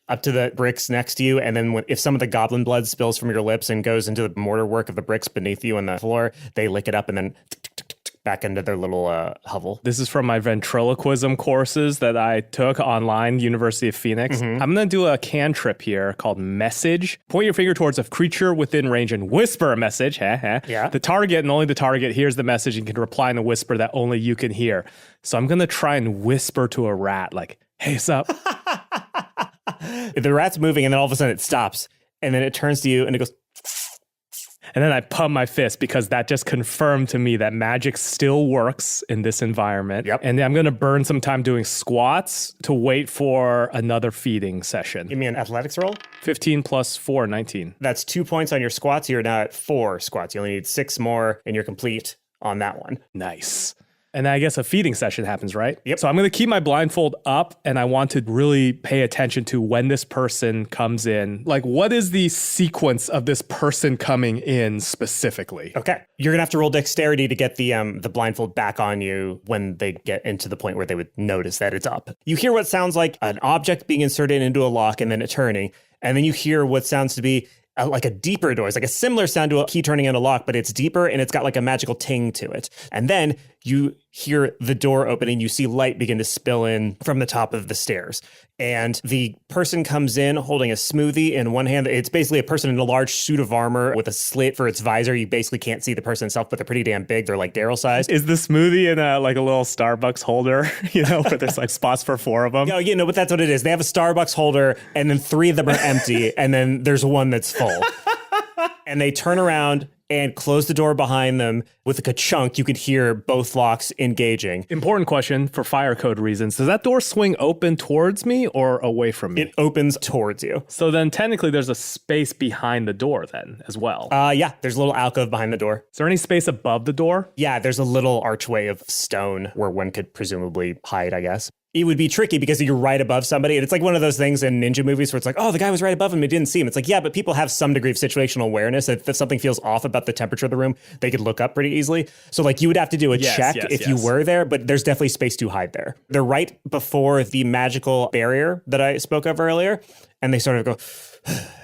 up to the bricks next to you, and then if some of the goblin blood spills from your lips and goes into the mortar work of the bricks beneath you on the floor, they lick it up and then back into their little hovel. This is from my ventriloquism courses that I took online, University of Phoenix. I'm going to do a cantrip here called Message. Point your finger towards a creature within range and whisper a message. Yeah. The target and only the target hears the message and can reply in a whisper that only you can hear. So I'm going to try and whisper to a rat like, hey, what's up? The rat's moving and then all of a sudden it stops and then it turns to you and it goes, And then I pump my fist because that just confirmed to me that magic still works in this environment. Yep. And I'm going to burn some time doing squats to wait for another feeding session. Give me an athletics roll. 15 plus 4, 19. That's 2 points on your squats. You're now at 4 squats. You only need 6 more and you're complete on that one. Nice. And I guess a feeding session happens, right? Yep. So I'm going to keep my blindfold up and I want to really pay attention to when this person comes in. Like, what is the sequence of this person coming in specifically? Okay. You're going to have to roll dexterity to get the blindfold back on you when they get into the point where they would notice that it's up. You hear what sounds like an object being inserted into a lock and then it turning. And then you hear what sounds to be like a deeper door. It's like a similar sound to a key turning in a lock, but it's deeper and it's got like a magical ting to it. And then you hear the door open and you see light begin to spill in from the top of the stairs. And the person comes in holding a smoothie in one hand. It's basically a person in a large suit of armor with a slit for its visor. You basically can't see the person itself, but they're pretty damn big. They're like Darryl sized. Is the smoothie in a little Starbucks holder, where there's like spots for 4 of them? No, but that's what it is. They have a Starbucks holder and then 3 of them are empty and then there's one that's full. And they turn around and close the door behind them with a ka-chunk. You could hear both locks engaging. Important question for fire code reasons. Does that door swing open towards me or away from me? It opens towards you. So then technically there's a space behind the door then as well. Yeah, there's a little alcove behind the door. Is there any space above the door? Yeah, there's a little archway of stone where one could presumably hide, I guess. It would be tricky because you're right above somebody. And it's like one of those things in ninja movies where it's like, oh, the guy was right above him. It didn't see him. It's like, yeah, but people have some degree of situational awareness. If something feels off about the temperature of the room, they could look up pretty easily. So like you would have to do a check if you were there, but there's definitely space to hide there. They're right before the magical barrier that I spoke of earlier. And they sort of go,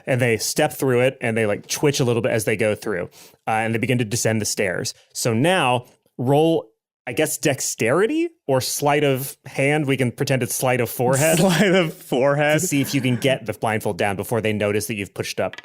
and they step through it and they like twitch a little bit as they go through. And they begin to descend the stairs. So now roll, I guess, dexterity or sleight of hand. We can pretend it's sleight of forehead. Sleight of forehead. To see if you can get the blindfold down before they notice that you've pushed up.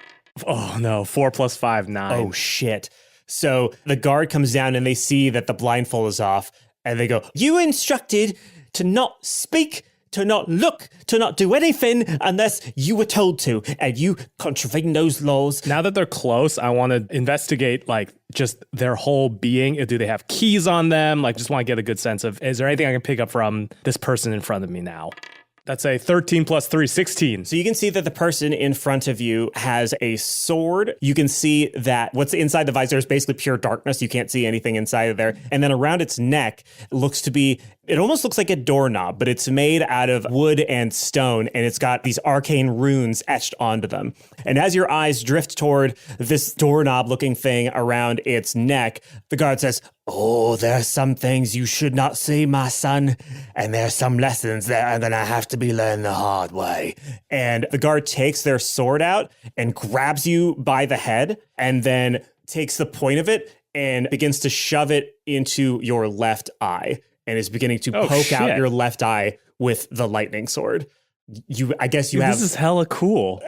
Oh, no. 4 plus 5, 9. Oh, shit. So the guard comes down and they see that the blindfold is off and they go, you instructed to not speak, to not look, to not do anything unless you were told to, and you contravene those laws. Now that they're close, I want to investigate like just their whole being. Do they have keys on them? Like, just want to get a good sense of, is there anything I can pick up from this person in front of me now? That's a 13 plus 3, 16. So you can see that the person in front of you has a sword. You can see that what's inside the visor is basically pure darkness. You can't see anything inside of there. And then around its neck looks to be, it almost looks like a doorknob, but it's made out of wood and stone, and it's got these arcane runes etched onto them. And as your eyes drift toward this doorknob-looking thing around its neck, the guard says, oh, there are some things you should not see, my son, and there are some lessons that are going to have to be learned the hard way. And the guard takes their sword out and grabs you by the head and then takes the point of it and begins to shove it into your left eye. And is beginning to poke out your left eye with the lightning sword. I guess you have... This is hella cool.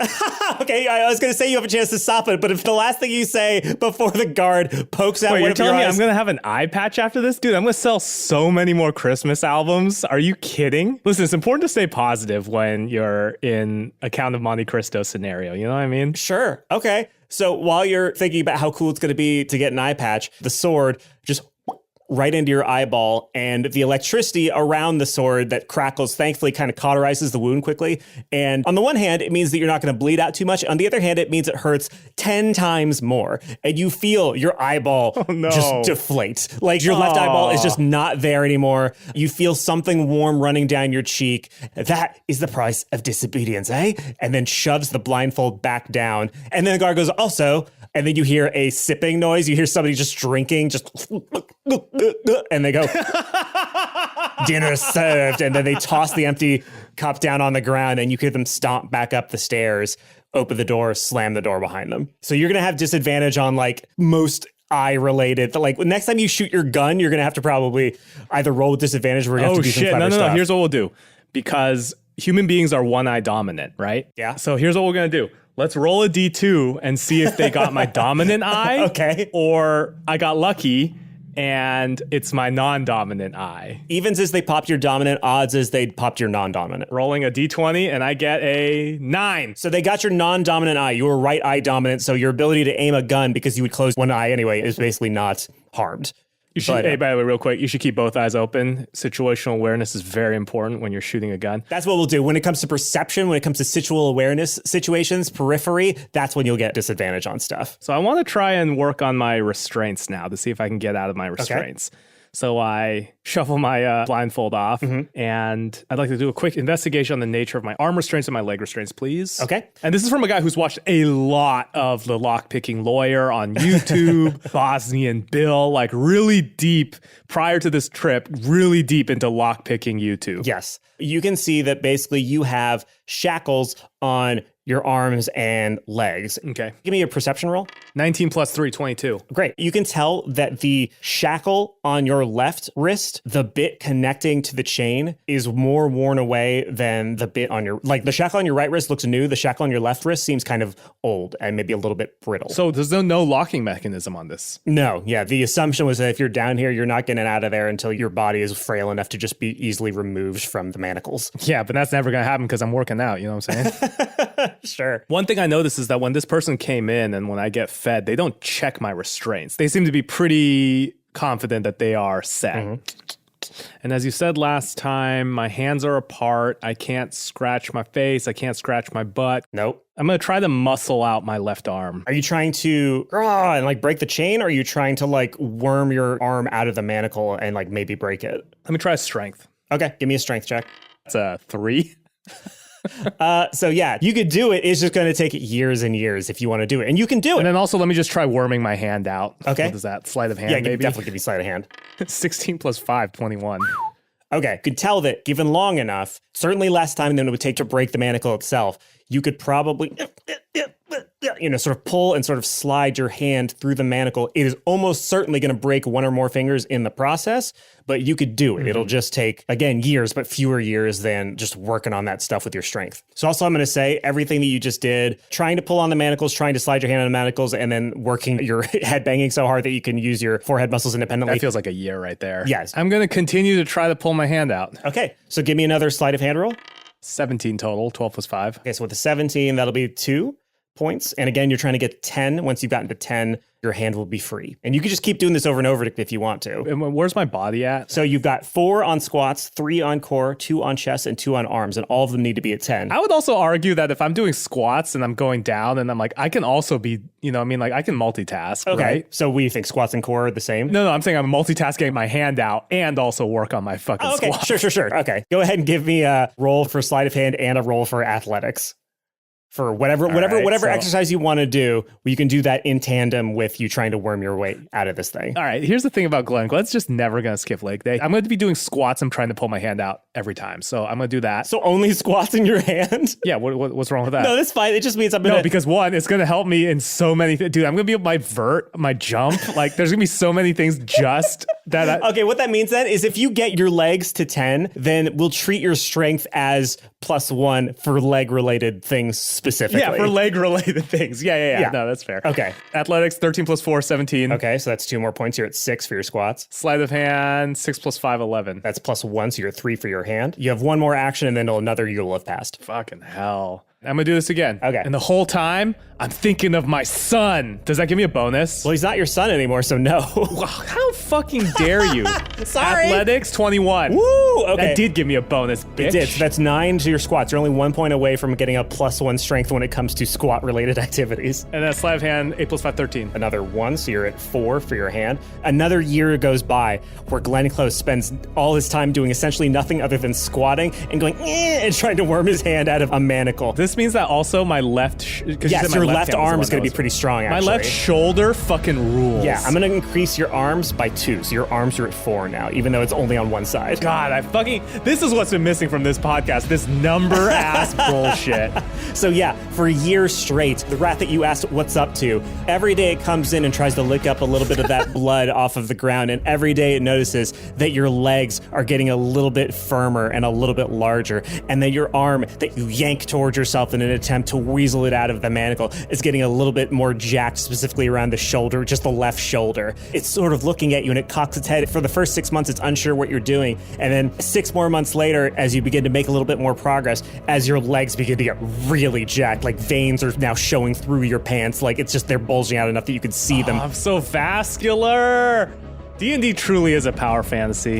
Okay, I was going to say you have a chance to stop it, but if the last thing you say before the guard pokes out one of your eyes... Wait, you're telling me I'm going to have an eye patch after this? Dude, I'm going to sell so many more Christmas albums. Are you kidding? Listen, it's important to stay positive when you're in a Count of Monte Cristo scenario. You know what I mean? Sure. Okay. So while you're thinking about how cool it's going to be to get an eye patch, the sword just... right into your eyeball, and the electricity around the sword that crackles thankfully kind of cauterizes the wound quickly. And on the one hand, it means that you're not going to bleed out too much. On the other hand, it means it hurts 10 times more. And you feel your eyeball just deflate. Like your left eyeball is just not there anymore. You feel something warm running down your cheek. That is the price of disobedience, eh? And then shoves the blindfold back down. And then the guard goes, also... And then you hear a sipping noise. You hear somebody just drinking, just, and they go, dinner served. And then they toss the empty cup down on the ground and you hear them stomp back up the stairs, open the door, slam the door behind them. So you're going to have disadvantage on like most eye related. Like next time you shoot your gun, you're going to have to probably either roll with disadvantage or we're going to have to do some clever stuff. No. Here's what we'll do. Because human beings are one eye dominant, right? Yeah. So here's what we're going to do. Let's roll a D2 and see if they got my dominant eye. Okay. Or I got lucky and it's my non-dominant eye. Evens is they popped your dominant, odds is they popped your non-dominant. Rolling a d20 and I get a 9. So they got your non-dominant eye. You were right eye dominant, so your ability to aim a gun because you would close one eye anyway is basically not harmed. You should, hey, by the way, real quick, you should keep both eyes open. Situational awareness is very important when you're shooting a gun. That's what we'll do. When it comes to perception, when it comes to situational awareness situations, periphery, that's when you'll get disadvantage on stuff. So I want to try and work on my restraints now to see if I can get out of my restraints. Okay. So I shuffle my blindfold off, and I'd like to do a quick investigation on the nature of my arm restraints and my leg restraints, please. Okay. And this is from a guy who's watched a lot of the lockpicking lawyer on YouTube, Bosnian Bill, like really deep prior to this trip, really deep into lockpicking YouTube. Yes. You can see that basically you have shackles on your arms and legs. Okay. Give me a perception roll. 19 plus 3, 22. Great. You can tell that the shackle on your left wrist, the bit connecting to the chain, is more worn away than the bit on your, like the shackle on your right wrist looks new. The shackle on your left wrist seems kind of old and maybe a little bit brittle. So there's no locking mechanism on this? No. Yeah. The assumption was that if you're down here, you're not getting out of there until your body is frail enough to just be easily removed from the manacles. Yeah, but that's never going to happen because I'm working out. You know what I'm saying? Sure. One thing I noticed is that when this person came in and when I get fed, they don't check my restraints. They seem to be pretty confident that they are set. And as you said last time, my hands are apart. I can't scratch my face. I can't scratch my butt. Nope. I'm going to try to muscle out my left arm. Are you trying to and like break the chain, or are you trying to like worm your arm out of the manacle and like maybe break it? Let me try strength. Okay. Give me a strength check. That's a 3. So yeah, you could do it. It's just going to take years and years if you want to do it. And you can do it. And then also let me just try worming my hand out. Okay. What is that? Sleight of hand, yeah, maybe? Definitely give you sleight of hand. 16 plus 5, 21. Okay. Could tell that given long enough, certainly less time than it would take to break the manacle itself, you could probably, sort of pull and sort of slide your hand through the manacle. It is almost certainly going to break one or more fingers in the process, but you could do it. It'll just take, again, years, but fewer years than just working on that stuff with your strength. So also I'm going to say everything that you just did, trying to pull on the manacles, trying to slide your hand on the manacles, and then working your head banging so hard that you can use your forehead muscles independently. That feels like a year right there. Yes. I'm going to continue to try to pull my hand out. Okay. So give me another sleight of hand roll. 17 total, 12 plus 5. Okay, so with the 17, that'll be 2 points. And again, you're trying to get 10. Once you've gotten to 10, your hand will be free. And you can just keep doing this over and over if you want to. And where's my body at? So you've got 4 on squats, 3 on core, 2 on chest, and 2 on arms. And all of them need to be at 10. I would also argue that if I'm doing squats and I'm going down and I'm like, I can also be, I can multitask, okay. Right? So we think squats and core are the same? No, I'm saying I'm multitasking my hand out and also work on my fucking squats. Sure. Okay. Go ahead and give me a roll for sleight of hand and a roll for athletics. For whatever exercise you want to do, you can do that in tandem with you trying to worm your way out of this thing. All right, here's the thing about Glenn. Glenn's just never going to skip leg day. I'm going to be doing squats. I'm trying to pull my hand out every time. So I'm going to do that. So only squats in your hand? Yeah, what's wrong with that? No, that's fine. It just means I'm going to... because one, it's going to help me in so many things. Dude, I'm going to be able to my vert, my jump. Like, there's going to be so many things just that Okay, what that means then is if you get your legs to 10, then we'll treat your strength as +1 for leg-related things specifically. Yeah, for leg-related things. Yeah. No, that's fair. Okay. Athletics, 13 plus 4, 17. Okay, so that's 2 more points. You're at 6 for your squats. Sleight of hand, 6 plus 5, 11. That's +1, so you're at 3 for your hand. You have 1 more action, and then another you'll have passed. Fucking hell. I'm going to do this again. Okay. And the whole time, I'm thinking of my son. Does that give me a bonus? Well, he's not your son anymore, so no. How fucking dare you? Sorry. Athletics, 21. Woo! Okay. That did give me a bonus, bitch. It did. So that's 9 to your squats. You're only 1 point away from getting a +1 strength when it comes to squat-related activities. And then sleight of hand, 8 plus 5, 13. Another 1, so you're at 4 for your hand. Another year goes by where Glenn Close spends all his time doing essentially nothing other than squatting and going, and trying to worm his hand out of a manacle. This means that also my left... yes, your left arm is going to be pretty strong, actually. My left shoulder fucking rules. Yeah, I'm going to increase your arms by 2, so your arms are at 4 now, even though it's only on one side. God, this is what's been missing from this podcast, this number-ass bullshit. So yeah, for a year straight, the rat that you asked what's up to, every day it comes in and tries to lick up a little bit of that blood off of the ground, and every day it notices that your legs are getting a little bit firmer and a little bit larger, and then your arm that you yank towards yourself in an attempt to weasel it out of the manacle is getting a little bit more jacked, specifically around the shoulder, just the left shoulder. It's sort of looking at you and it cocks its head. For the first 6 months, it's unsure what you're doing. And then 6 more months later, as you begin to make a little bit more progress, as your legs begin to get really jacked, like veins are now showing through your pants, like it's just they're bulging out enough that you can see them. I'm so vascular. D&D truly is a power fantasy.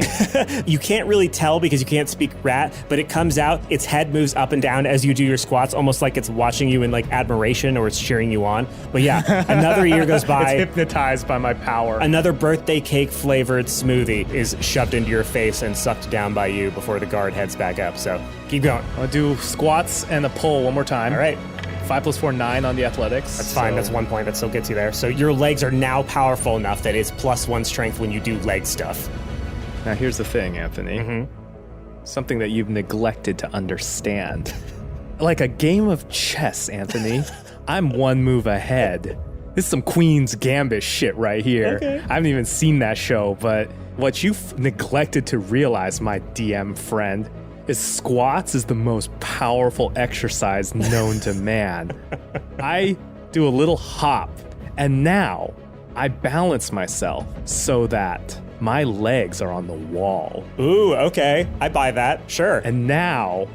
You can't really tell because you can't speak rat, but it comes out, its head moves up and down as you do your squats, almost like it's watching you in like admiration or it's cheering you on. But yeah, another year goes by. It's hypnotized by my power. Another birthday cake flavored smoothie is shoved into your face and sucked down by you before the guard heads back up. So keep going. I'll do squats and a pull one more time. All right. 5 + 4, 9 on the athletics. That's fine. That's 1 point. That still gets you there. So your legs are now powerful enough that it's +1 strength when you do leg stuff. Now here's the thing, Anthony. Something that you've neglected to understand. Like a game of chess, Anthony. I'm 1 move ahead. This is some Queen's Gambit shit right here. Okay. I haven't even seen that show, but what you've neglected to realize, my DM friend, is squats is the most powerful exercise known to man. I do a little hop, and now I balance myself so that my legs are on the wall. Ooh, okay. I buy that. Sure. And now,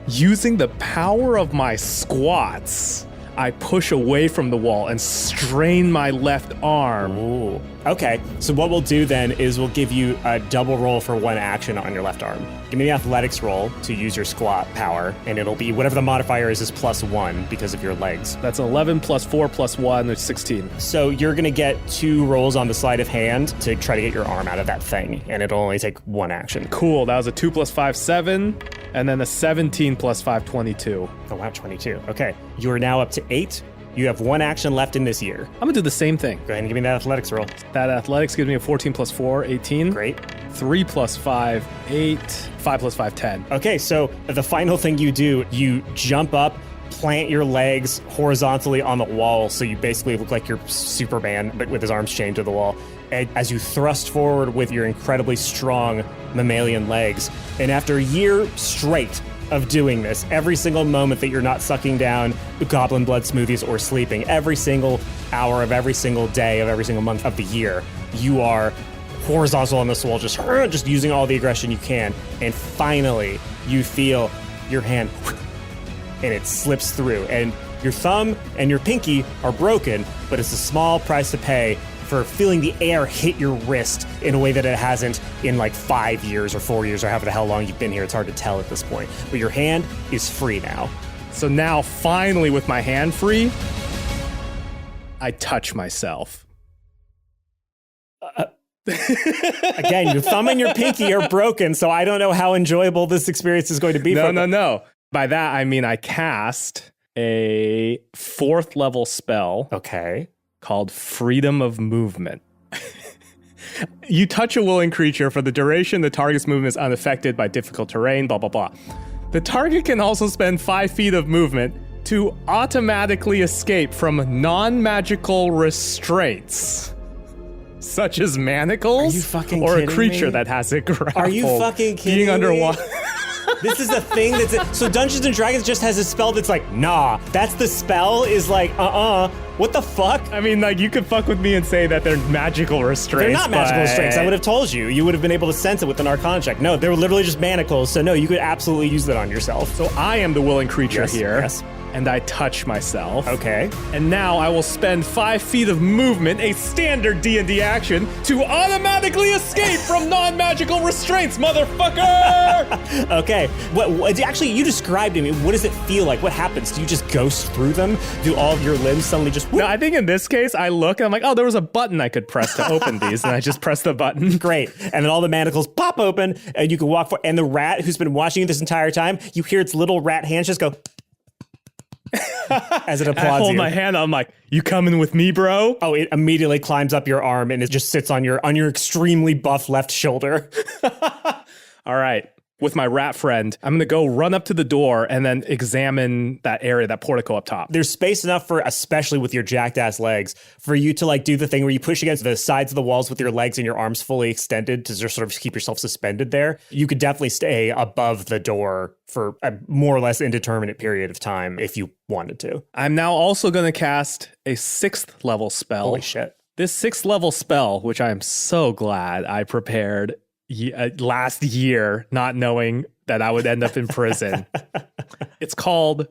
using the power of my squats, I push away from the wall and strain my left arm. Ooh. Okay, so what we'll do then is we'll give you a double roll for 1 action on your left arm. Give me the athletics roll to use your squat power, and it'll be whatever the modifier is +1 because of your legs. That's 11 + 4 + 1, that's 16. So you're going to get 2 rolls on the sleight of hand to try to get your arm out of that thing, and it'll only take 1 action. Cool, that was a 2 + 5, 7, and then a 17 + 5, 22. Oh wow, 22. Okay, you are now up to 8. You have 1 action left in this year. I'm gonna do the same thing. Go ahead and give me that athletics roll. That athletics gives me a 14 + 4, 18. Great. 3 + 5, 8. 5 + 5, 10. Okay, so the final thing you do, you jump up, plant your legs horizontally on the wall, so you basically look like you're Superman, but with his arms chained to the wall. And as you thrust forward with your incredibly strong mammalian legs, and after a year straight of doing this, every single moment that you're not sucking down goblin blood smoothies or sleeping, every single hour of every single day of every single month of the year, you are horizontal on this wall, just using all the aggression you can. And finally, you feel your hand, and it slips through. And your thumb and your pinky are broken, but it's a small price to pay for feeling the air hit your wrist in a way that it hasn't in like 5 years or 4 years or however the hell long you've been here. It's hard to tell at this point. But your hand is free now. So now, finally, with my hand free, I touch myself. Again, your thumb and your pinky are broken, so I don't know how enjoyable this experience is going to be. No. By that, I mean I cast a 4th level spell. Okay. Called Freedom of Movement. You touch a willing creature for the duration the target's movement is unaffected by difficult terrain, blah, blah, blah. The target can also spend 5 feet of movement to automatically escape from non-magical restraints, such as manacles or a creature me? That has it grappled. Are you fucking kidding being me? underwater. This is the thing that's so Dungeons and Dragons just has a spell that's like, nah, that's the spell is like, what the fuck? I mean, like, you could fuck with me and say that they're magical restraints. They're not magical restraints. I would have told you. You would have been able to sense it with an Arcana check. No, they were literally just manacles. So no, you could absolutely use that on yourself. So I am the willing creature here. Yes. And I touch myself. Okay. And now I will spend 5 feet of movement, a standard D&D action, to automatically escape from non-magical restraints, motherfucker! Okay. What actually, you described to me. What does it feel like? What happens? Do you just ghost through them? Do all of your limbs suddenly just... No, I think in this case, I look and I'm like, oh, there was a button I could press to open these. And I just press the button. Great. And then all the manacles pop open and you can walk forward. And the rat who's been watching you this entire time, you hear its little rat hands just go... as it applauds you. I hold my hand up, I'm like, you coming with me, bro? Oh, it immediately climbs up your arm and it just sits on your extremely buff left shoulder. All right. with my rat friend. I'm going to go run up to the door and then examine that area, that portico up top. There's space enough for, especially with your jacked ass legs, for you to like do the thing where you push against the sides of the walls with your legs and your arms fully extended to just sort of keep yourself suspended there. You could definitely stay above the door for a more or less indeterminate period of time if you wanted to. I'm now also going to cast a 6th level spell. Holy shit. This 6th level spell, which I'm so glad I prepared last year, not knowing that I would end up in prison. It's called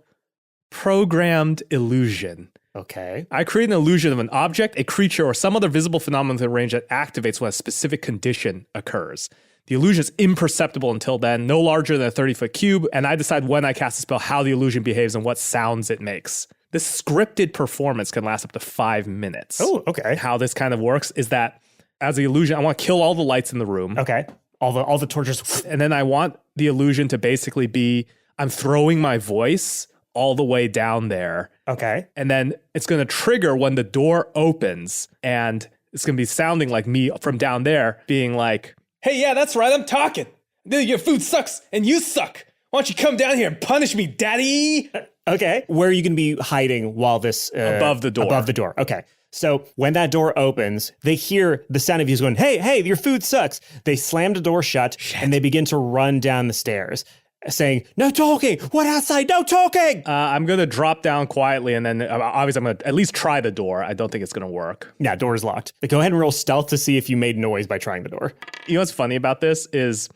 Programmed Illusion. Okay. I create an illusion of an object, a creature, or some other visible phenomenon within range that activates when a specific condition occurs. The illusion is imperceptible until then, no larger than a 30-foot cube, and I decide when I cast a spell how the illusion behaves and what sounds it makes. This scripted performance can last up to 5 minutes. Oh, okay. How this kind of works is that as the illusion, I want to kill all the lights in the room. Okay. All the torches. And then I want the illusion to basically be, I'm throwing my voice all the way down there. Okay. And then it's going to trigger when the door opens, and it's going to be sounding like me from down there being like, hey, yeah, that's right, I'm talking. Your food sucks and you suck. Why don't you come down here and punish me, daddy? Okay. Where are you going to be hiding while this... above the door. Above the door. Okay. So when that door opens, they hear the sound of you going, hey, your food sucks. They slam the door shut and they begin to run down the stairs saying, no talking. What outside? No talking. I'm going to drop down quietly, and then obviously I'm going to at least try the door. I don't think it's going to work. Yeah, door is locked. Go ahead and roll stealth to see if you made noise by trying the door. You know what's funny about this is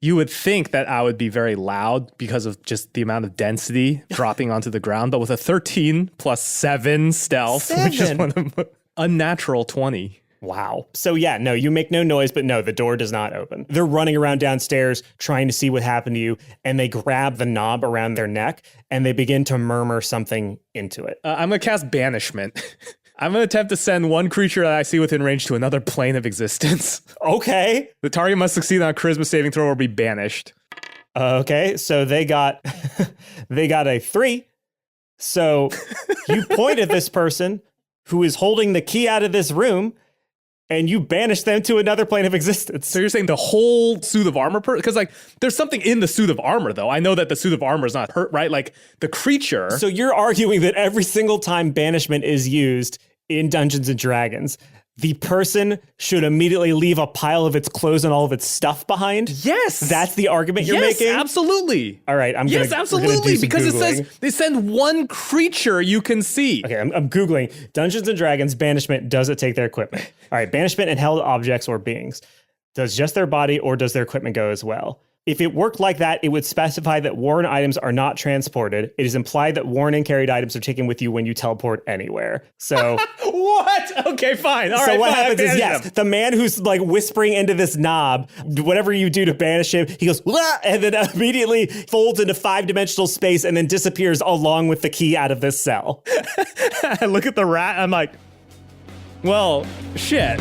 you would think that I would be very loud because of just the amount of density dropping onto the ground. But with a 13 plus 7 stealth, which is one of unnatural 20. Wow. So yeah, no, you make no noise, but no, the door does not open. They're running around downstairs trying to see what happened to you, and they grab the knob around their neck and they begin to murmur something into it. I'm going to cast Banishment. I'm going to attempt to send one creature that I see within range to another plane of existence. Okay. The target must succeed on a charisma saving throw or be banished. Okay, so they got a 3. So you point at this person who is holding the key out of this room, and you banish them to another plane of existence. So you're saying the whole suit of armor? Because like there's something in the suit of armor, though. I know that the suit of armor is not hurt, right? Like the creature. So you're arguing that every single time banishment is used in Dungeons and Dragons, the person should immediately leave a pile of its clothes and all of its stuff behind? Yes. That's the argument you're making? Yes, absolutely. All right, Yes, absolutely, because Googling. It says they send one creature you can see. Okay, I'm Googling. Dungeons and Dragons banishment, does it take their equipment? All right, banishment and held objects or beings. Does just their body or does their equipment go as well? If it worked like that, it would specify that worn items are not transported. It is implied that worn and carried items are taken with you when you teleport anywhere. So what? Okay, fine. All so right. what fine, happens is, yes, the man who's like whispering into this knob, whatever you do to banish him, he goes, "Wah!" And then immediately folds into 5-dimensional space and then disappears along with the key out of this cell. I look at the rat. I'm like, well, shit.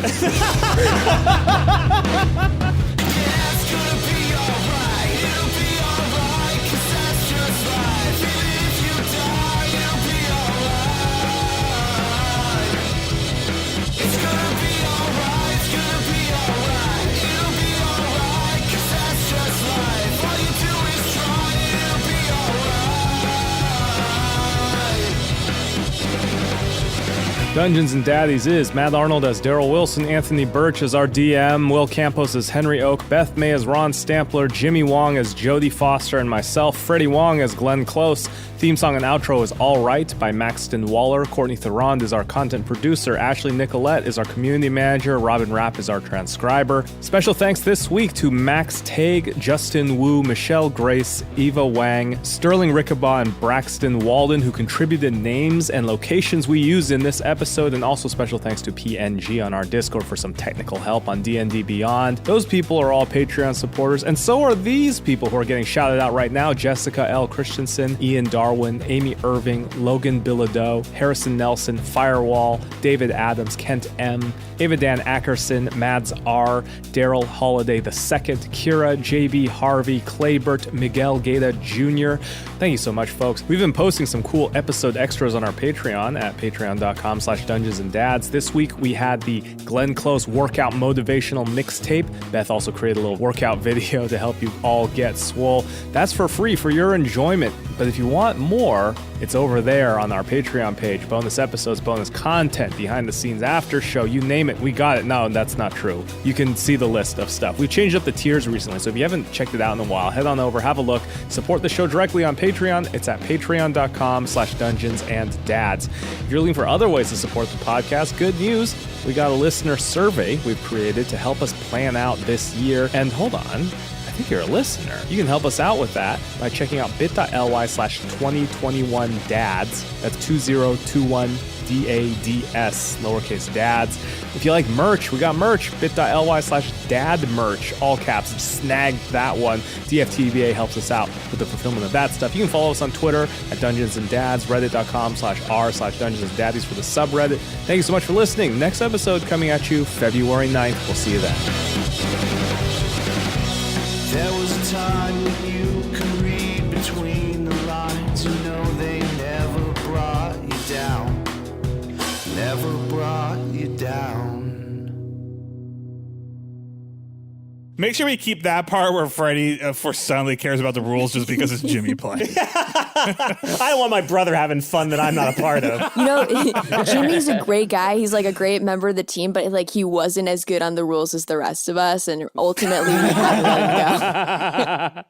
Dungeons and Daddies is Matt Arnold as Darryl Wilson, Anthony Burch as our DM, Will Campos as Henry Oak, Beth May as Ron Stampler, Jimmy Wong as Jodie Foster, and myself, Freddie Wong as Glenn Close. Theme song and outro is All Right by Maxton Waller. Courtney Theron is our content producer. Ashley Nicolette is our community manager. Robin Rapp is our transcriber. Special thanks this week to Max Tague, Justin Wu, Michelle Grace, Eva Wang, Sterling Rickabaugh, and Braxton Walden, who contributed names and locations we used in this episode. And also special thanks to PNG on our Discord for some technical help on D&D Beyond. Those people are all Patreon supporters, and so are these people who are getting shouted out right now: Jessica L. Christensen, Ian Darwin, Amy Irving, Logan Bilodeau, Harrison Nelson, Firewall, David Adams, Kent M., Ava Dan Ackerson, Mads R., Darryl Holiday II, Kira, JB Harvey, Claybert, Miguel Gaeta Jr. Thank you so much, folks. We've been posting some cool episode extras on our Patreon at patreon.com/DND patreon.com/Dungeons and Dads. This week we had the Glenn Close workout motivational mixtape. Beth also created a little workout video to help you all get swole. That's for free for your enjoyment. But if you want more, it's over there on our Patreon page. Bonus episodes, bonus content, behind the scenes, after show, you name it. We got it. No, that's not true. You can see the list of stuff. We changed up the tiers recently, so if you haven't checked it out in a while, head on over, have a look. Support the show directly on Patreon. It's at patreon.com/Dungeons and Dads. If you're looking for other ways to support the podcast, good news. We got a listener survey we've created to help us plan out this year. And hold on, I think you're a listener. You can help us out with that by checking out bit.ly/2021dads. That's 2021 DADS, lowercase dads. If you like merch, we got merch, bit.ly/dadmerch, all caps. Snag that one. DFTBA helps us out with the fulfillment of that stuff. You can follow us on Twitter at Dungeons and Dads, reddit.com/r/Dungeons and Daddies for the subreddit. Thank you so much for listening. Next episode coming at you February 9th. We'll see you then. There was a time when you could read between the lines. You know they never brought you down. Never brought you down. Make sure we keep that part where Freddie for suddenly cares about the rules just because it's Jimmy play. I don't want my brother having fun that I'm not a part of. You know, Jimmy's a great guy. He's like a great member of the team, but like he wasn't as good on the rules as the rest of us, and ultimately we had to let him go.